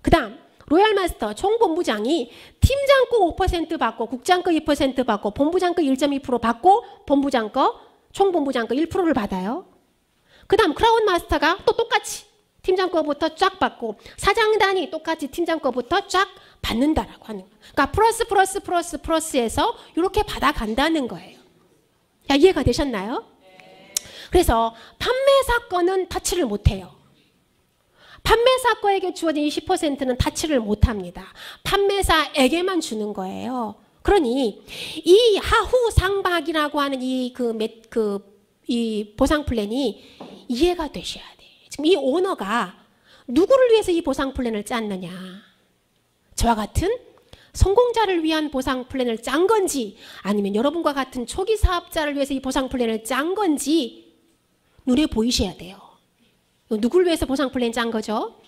그 다음 로얄마스터 총본부장이 팀장 거 5% 받고 국장 거 2% 받고 본부장 거 1.2% 받고 본부장 거 총본부장 거 1%를 받아요. 그 다음 크라운 마스터가 또 똑같이 팀장 거부터 쫙 받고 사장단이 똑같이 팀장 거부터 쫙 받는다라고 하는 거예요. 그러니까 플러스에서 이렇게 받아간다는 거예요. 야, 이해가 되셨나요? 그래서 판매사 거는 타치를 못해요. 판매사 거에게 주어진 20%는 타치를 못합니다. 판매사에게만 주는 거예요. 그러니 이 하후 상박이라고 하는 이 보상 플랜이 이해가 되셔야 돼요. 지금 이 오너가 누구를 위해서 이 보상 플랜을 짰느냐. 저와 같은 성공자를 위한 보상 플랜을 짠 건지 아니면 여러분과 같은 초기 사업자를 위해서 이 보상 플랜을 짠 건지 눈에 보이셔야 돼요. 누구를 위해서 보상 플랜 짠 거죠?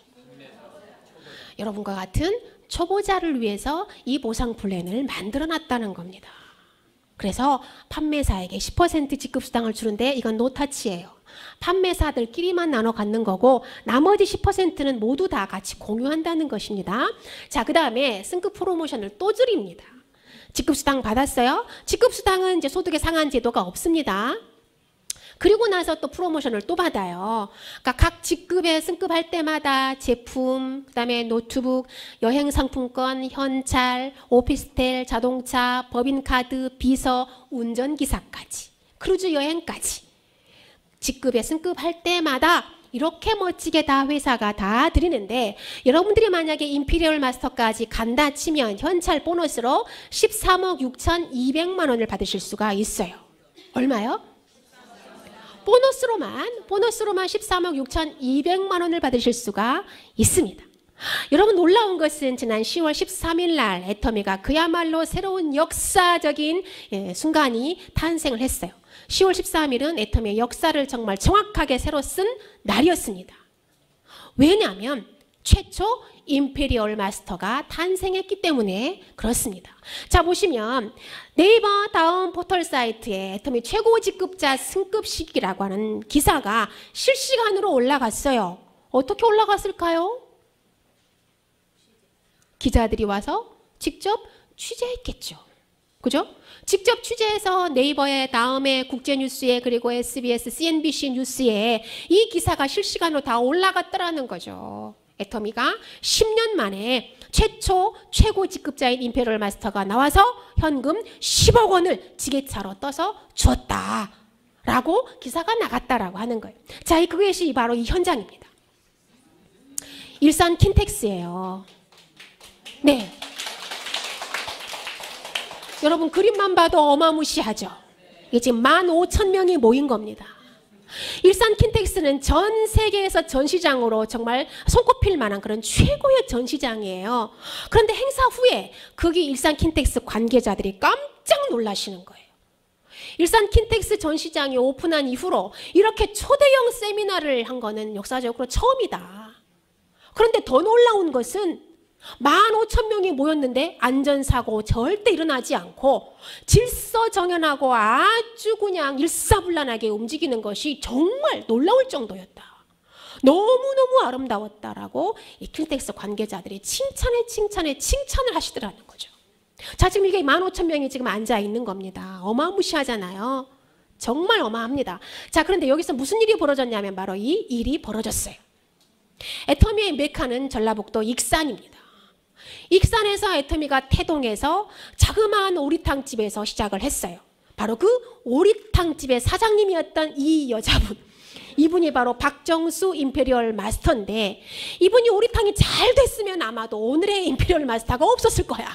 여러분과 같은 초보자를 위해서 이 보상 플랜을 만들어 놨다는 겁니다. 그래서 판매사에게 10% 직급수당을 주는데 이건 노타치예요. 판매사들끼리만 나눠 갖는 거고 나머지 10%는 모두 다 같이 공유한다는 것입니다. 자, 그 다음에 승급 프로모션을 또 드립니다. 직급수당 받았어요? 직급수당은 이제 소득의 상한 제도가 없습니다. 그리고 나서 또 프로모션을 또 받아요. 그러니까 각 직급에 승급할 때마다 제품, 그 다음에 노트북, 여행 상품권, 현찰, 오피스텔, 자동차, 법인카드, 비서, 운전기사까지, 크루즈 여행까지 직급에 승급할 때마다 이렇게 멋지게 다 회사가 다 드리는데 여러분들이 만약에 임피리얼 마스터까지 간다 치면 현찰 보너스로 13억 6,200만 원을 받으실 수가 있어요. 얼마요? 보너스로만 13억 6,200만 원을 받으실 수가 있습니다. 여러분 놀라운 것은 지난 10월 13일 날 애터미가 그야말로 새로운 역사적인 순간이 탄생을 했어요. 10월 13일은 애터미의 역사를 정말 정확하게 새로 쓴 날이었습니다. 왜냐하면 최초 임페리얼 마스터가 탄생했기 때문에 그렇습니다. 자, 보시면 네이버 다음 포털 사이트에 애터미 최고 직급자 승급식이라고 하는 기사가 실시간으로 올라갔어요. 어떻게 올라갔을까요? 기자들이 와서 직접 취재했겠죠. 그죠? 직접 취재해서 네이버에, 다음에 국제뉴스에, 그리고 SBS, CNBC 뉴스에 이 기사가 실시간으로 다 올라갔더라는 거죠. 애터미가 10년 만에 최고 직급자인 임페리얼 마스터가 나와서 현금 10억 원을 지게차로 떠서 주었다 라고 기사가 나갔다라고 하는 거예요. 자, 그것이 바로 이 현장입니다. 일산 킨텍스예요. 네. 여러분 그림만 봐도 어마무시하죠. 이게 지금 15,000명이 모인 겁니다. 일산 킨텍스는 전 세계에서 전시장으로 정말 손꼽힐 만한 그런 최고의 전시장이에요. 그런데 행사 후에 거기 일산 킨텍스 관계자들이 깜짝 놀라시는 거예요. 일산 킨텍스 전시장이 오픈한 이후로 이렇게 초대형 세미나를 한 거는 역사적으로 처음이다. 그런데 더 놀라운 것은 15,000명이 모였는데 안전사고 절대 일어나지 않고 질서정연하고 아주 그냥 일사불란하게 움직이는 것이 정말 놀라울 정도였다. 너무너무 아름다웠다라고 이 킨텍스 관계자들이 칭찬을 하시더라는 거죠. 자, 지금 이게 15,000명이 지금 앉아 있는 겁니다. 어마무시하잖아요. 정말 어마합니다. 자, 그런데 여기서 무슨 일이 벌어졌냐면 바로 이 일이 벌어졌어요. 애터미의 메카는 전라북도 익산입니다. 익산에서 애터미가 태동해서 자그마한 오리탕집에서 시작을 했어요. 바로 그 오리탕집의 사장님이었던 이 여자분, 이분이 바로 박정수 임페리얼 마스터인데, 이분이 오리탕이 잘 됐으면 아마도 오늘의 임페리얼 마스터가 없었을 거야.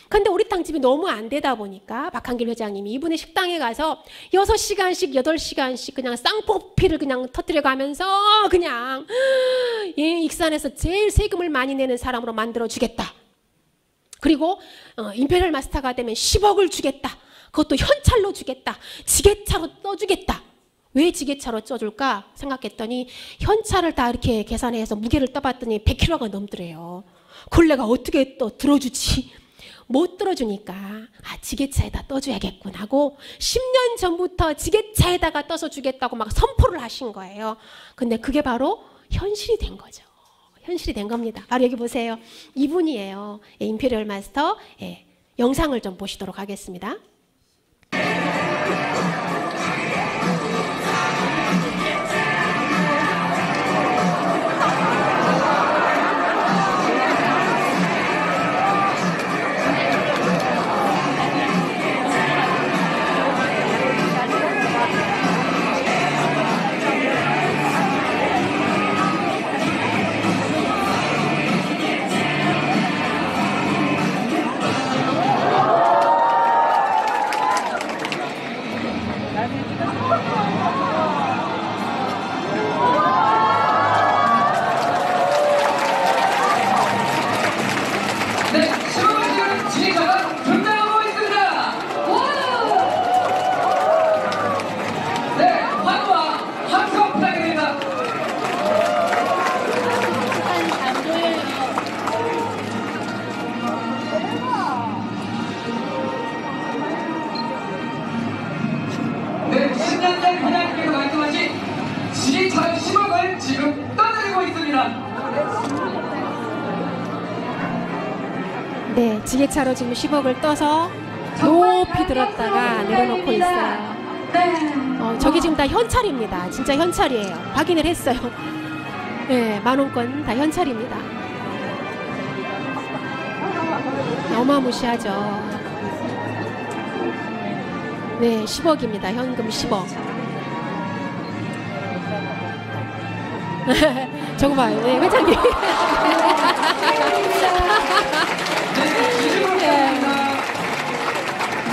근데 오리탕집이 너무 안 되다 보니까 박한길 회장님이 이분의 식당에 가서 6시간씩 8시간씩 그냥 쌍포피를 그냥 터뜨려 가면서 그냥 익산에서 제일 세금을 많이 내는 사람으로 만들어 주겠다. 그리고 임페리얼 마스터가 되면 10억을 주겠다. 그것도 현찰로 주겠다. 지게차로 떠주겠다. 왜 지게차로 떠줄까 생각했더니 현찰을 다 이렇게 계산해서 무게를 떠봤더니 100kg가 넘더래요. 그걸 내가 어떻게 또 들어주지? 못 들어주니까 지게차에다 떠줘야겠군 하고 10년 전부터 지게차에다가 떠서 주겠다고 막 선포를 하신 거예요. 근데 그게 바로 현실이 된 거죠. 현실이 된 겁니다. 바로 여기 보세요. 이분이에요. 임페리얼 마스터. 영상을 좀 보시도록 하겠습니다. 네, 지게차로 지금 10억을 떠서 높이 들었다가 내려놓고 있어요. 저기 지금 다 현찰입니다. 진짜 현찰이에요. 확인을 했어요. 네, 10,000건 다 현찰입니다. 어마무시하죠. 네, 10억입니다. 현금 10억. 저거 봐요. 네, 회장님.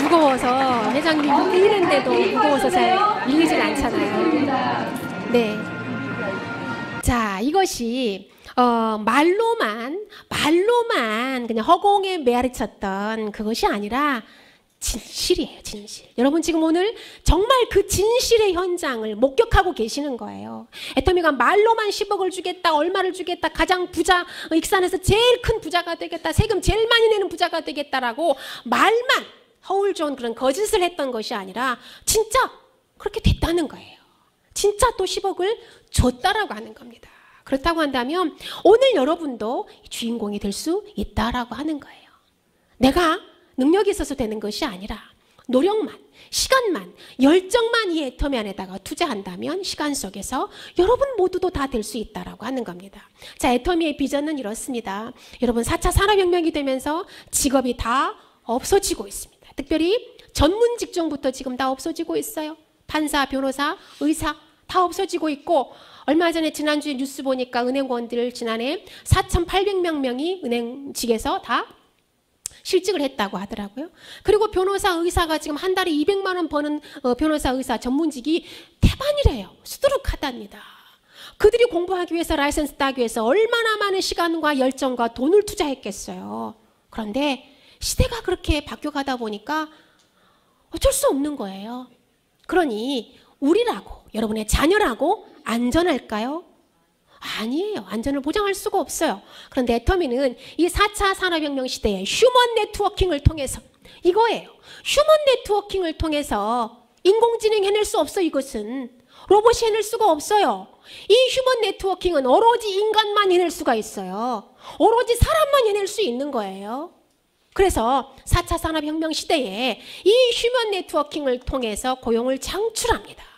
무거워서 회장님이 밀리는데도 무거워서 잘 밀리진 않잖아요. 네. 자, 이것이 말로만 그냥 허공에 메아리쳤던 그것이 아니라 진실이에요, 진실. 여러분 지금 오늘 정말 그 진실의 현장을 목격하고 계시는 거예요. 애터미가 말로만 10억을 주겠다, 얼마를 주겠다, 가장 부자, 익산에서 제일 큰 부자가 되겠다, 세금 제일 많이 내는 부자가 되겠다라고 말만 허울 좋은 그런 거짓을 했던 것이 아니라 진짜 그렇게 됐다는 거예요. 진짜 또 10억을 줬다라고 하는 겁니다. 그렇다고 한다면 오늘 여러분도 주인공이 될 수 있다라고 하는 거예요. 내가 능력이 있어서 되는 것이 아니라 노력만, 시간만, 열정만 이 애터미 안에다가 투자한다면 시간 속에서 여러분 모두도 다 될 수 있다라고 하는 겁니다. 자, 애터미의 비전은 이렇습니다. 여러분 4차 산업혁명이 되면서 직업이 다 없어지고 있습니다. 특별히 전문 직종부터 지금 다 없어지고 있어요. 판사, 변호사, 의사 다 없어지고 있고, 얼마 전에 지난주에 뉴스 보니까 은행원들 지난해 4,800명이 은행직에서 다 실직을 했다고 하더라고요. 그리고 변호사, 의사가 지금 한 달에 200만 원 버는 변호사, 의사 전문직이 태반이래요. 수두룩하답니다. 그들이 공부하기 위해서, 라이센스 따기 위해서 얼마나 많은 시간과 열정과 돈을 투자했겠어요. 그런데 시대가 그렇게 바뀌어가다 보니까 어쩔 수 없는 거예요. 그러니 우리라고, 여러분의 자녀라고 안전할까요? 아니에요. 안전을 보장할 수가 없어요. 그런데 애터미는 이 4차 산업혁명 시대에 휴먼 네트워킹을 통해서, 이거예요. 휴먼 네트워킹을 통해서 인공지능이 해낼 수 없어. 이것은 로봇이 해낼 수가 없어요. 이 휴먼 네트워킹은 오로지 인간만 해낼 수가 있어요. 오로지 사람만 해낼 수 있는 거예요. 그래서 4차 산업혁명 시대에 이 휴먼 네트워킹을 통해서 고용을 창출합니다.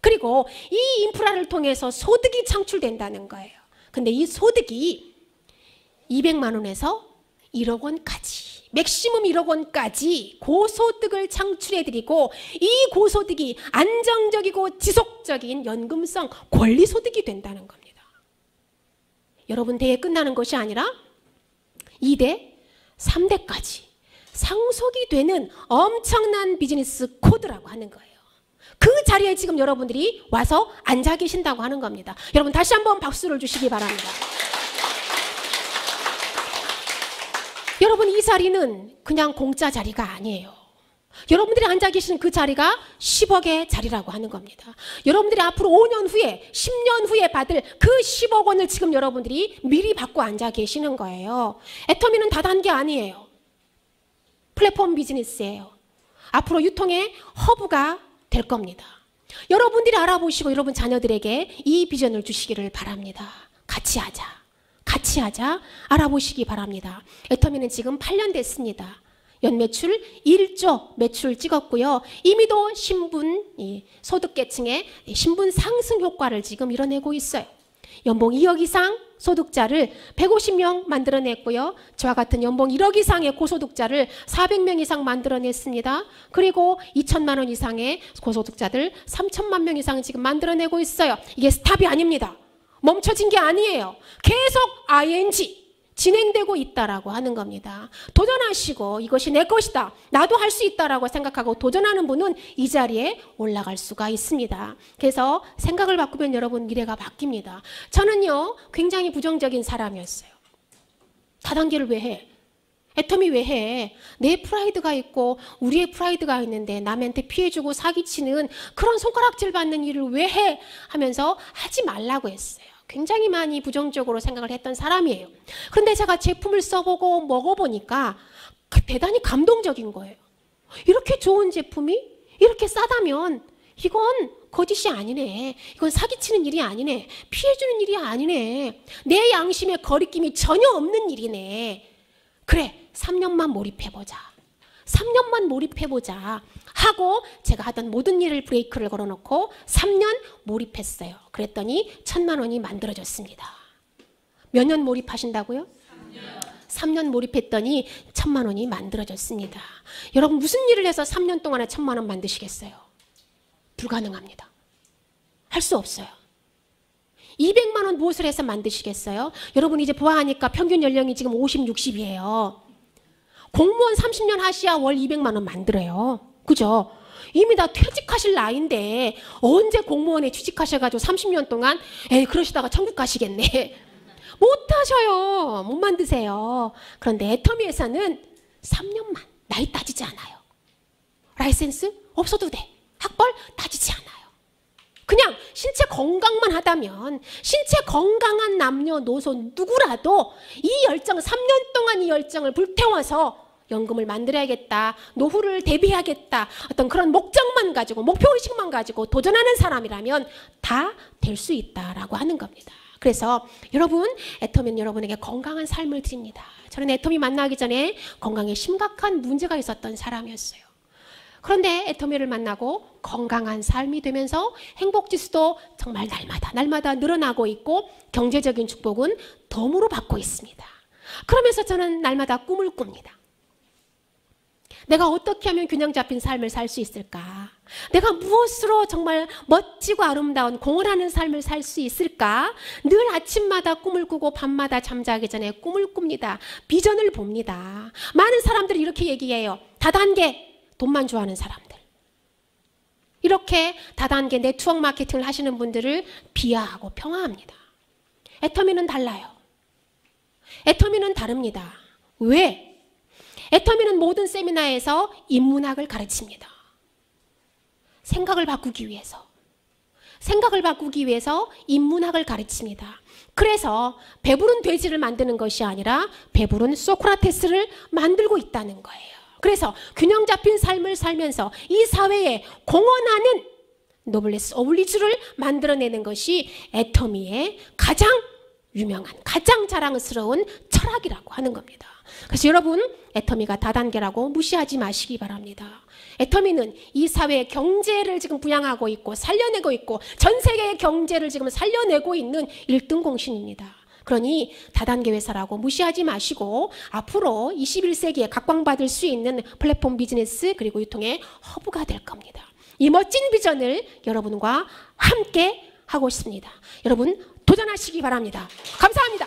그리고 이 인프라를 통해서 소득이 창출된다는 거예요. 근데 이 소득이 200만 원에서 1억 원까지, 맥시멈 1억 원까지 고소득을 창출해드리고, 이 고소득이 안정적이고 지속적인 연금성 권리소득이 된다는 겁니다. 여러분, 대회 끝나는 것이 아니라 2대, 3대까지 상속이 되는 엄청난 비즈니스 코드라고 하는 거예요. 그 자리에 지금 여러분들이 와서 앉아 계신다고 하는 겁니다. 여러분 다시 한번 박수를 주시기 바랍니다. 여러분, 이 자리는 그냥 공짜 자리가 아니에요. 여러분들이 앉아 계시는 그 자리가 10억의 자리라고 하는 겁니다. 여러분들이 앞으로 5년 후에, 10년 후에 받을 그 10억 원을 지금 여러분들이 미리 받고 앉아 계시는 거예요. 애터미는 다단계 아니에요. 플랫폼 비즈니스예요. 앞으로 유통의 허브가 될 겁니다. 여러분들이 알아보시고 여러분 자녀들에게 이 비전을 주시기를 바랍니다. 같이 하자. 같이 하자. 알아보시기 바랍니다. 애터미는 지금 8년 됐습니다. 연매출 1조 매출 찍었고요. 이미도 신분, 소득계층의 신분 상승 효과를 지금 이뤄내고 있어요. 연봉 2억 이상 소득자를 150명 만들어냈고요. 저와 같은 연봉 1억 이상의 고소득자를 400명 이상 만들어냈습니다. 그리고 2천만 원 이상의 고소득자들 3천만 명 이상 지금 만들어내고 있어요. 이게 스탑이 아닙니다. 멈춰진 게 아니에요. 계속 ING 진행되고 있다라고 하는 겁니다. 도전하시고 이것이 내 것이다, 나도 할 수 있다라고 생각하고 도전하는 분은 이 자리에 올라갈 수가 있습니다. 그래서 생각을 바꾸면 여러분 미래가 바뀝니다. 저는요 굉장히 부정적인 사람이었어요. 다단계를 왜 해? 애터미 왜 해? 내 프라이드가 있고 우리의 프라이드가 있는데 남한테 피해주고 사기치는 그런 손가락질 받는 일을 왜 해? 하면서 하지 말라고 했어요. 굉장히 많이 부정적으로 생각을 했던 사람이에요. 그런데 제가 제품을 써보고 먹어보니까 대단히 감동적인 거예요. 이렇게 좋은 제품이 이렇게 싸다면 이건 거짓이 아니네. 이건 사기치는 일이 아니네. 피해주는 일이 아니네. 내 양심에 거리낌이 전혀 없는 일이네. 그래, 3년만 몰입해보자. 3년만 몰입해보자 하고 제가 하던 모든 일을 브레이크를 걸어놓고 3년 몰입했어요. 그랬더니 1,000만 원이 만들어졌습니다. 몇 년 몰입하신다고요? 3년 몰입했더니 1,000만 원이 만들어졌습니다. 여러분 무슨 일을 해서 3년 동안에 1,000만 원 만드시겠어요? 불가능합니다. 할 수 없어요. 200만 원 무엇을 해서 만드시겠어요? 여러분 이제 보아하니까 평균 연령이 지금 50, 60이에요. 공무원 30년 하셔야 월 200만 원 만들어요. 그죠? 이미 다 퇴직하실 나이인데 언제 공무원에 취직하셔가지고 30년 동안 에이 그러시다가 천국 가시겠네. 못 하셔요. 못 만드세요. 그런데 애터미에서는 3년만 나이 따지지 않아요. 라이센스 없어도 돼. 학벌 따지지 않아요. 그냥 신체 건강만 하다면 신체 건강한 남녀노소 누구라도 이 열정, 3년 동안 이 열정을 불태워서 연금을 만들어야겠다, 노후를 대비해야겠다, 어떤 그런 목적만 가지고 목표의식만 가지고 도전하는 사람이라면 다 될 수 있다라고 하는 겁니다. 그래서 여러분, 애터미는 여러분에게 건강한 삶을 드립니다. 저는 애터미 만나기 전에 건강에 심각한 문제가 있었던 사람이었어요. 그런데 애터미를 만나고 건강한 삶이 되면서 행복지수도 정말 날마다 늘어나고 있고 경제적인 축복은 덤으로 받고 있습니다. 그러면서 저는 날마다 꿈을 꿉니다. 내가 어떻게 하면 균형 잡힌 삶을 살 수 있을까? 내가 무엇으로 정말 멋지고 아름다운 공헌하는 삶을 살 수 있을까? 늘 아침마다 꿈을 꾸고 밤마다 잠자기 전에 꿈을 꿉니다. 비전을 봅니다. 많은 사람들이 이렇게 얘기해요. 다단계, 돈만 좋아하는 사람들. 이렇게 다단계 네트워크 마케팅을 하시는 분들을 비하하고 평화합니다. 애터미는 달라요. 애터미는 다릅니다. 왜? 애터미는 모든 세미나에서 인문학을 가르칩니다. 생각을 바꾸기 위해서 인문학을 가르칩니다. 그래서 배부른 돼지를 만드는 것이 아니라 배부른 소크라테스를 만들고 있다는 거예요. 그래서 균형 잡힌 삶을 살면서 이 사회에 공헌하는 노블레스 오블리주를 만들어내는 것이 애터미의 가장 유명한, 가장 자랑스러운 철학이라고 하는 겁니다. 그래서 여러분, 애터미가 다단계라고 무시하지 마시기 바랍니다. 애터미는 이 사회의 경제를 지금 부양하고 있고 살려내고 있고 전 세계의 경제를 지금 살려내고 있는 1등 공신입니다. 그러니 다단계 회사라고 무시하지 마시고 앞으로 21세기에 각광받을 수 있는 플랫폼 비즈니스 그리고 유통의 허브가 될 겁니다. 이 멋진 비전을 여러분과 함께 하고 있습니다. 여러분 도전하시기 바랍니다. 감사합니다.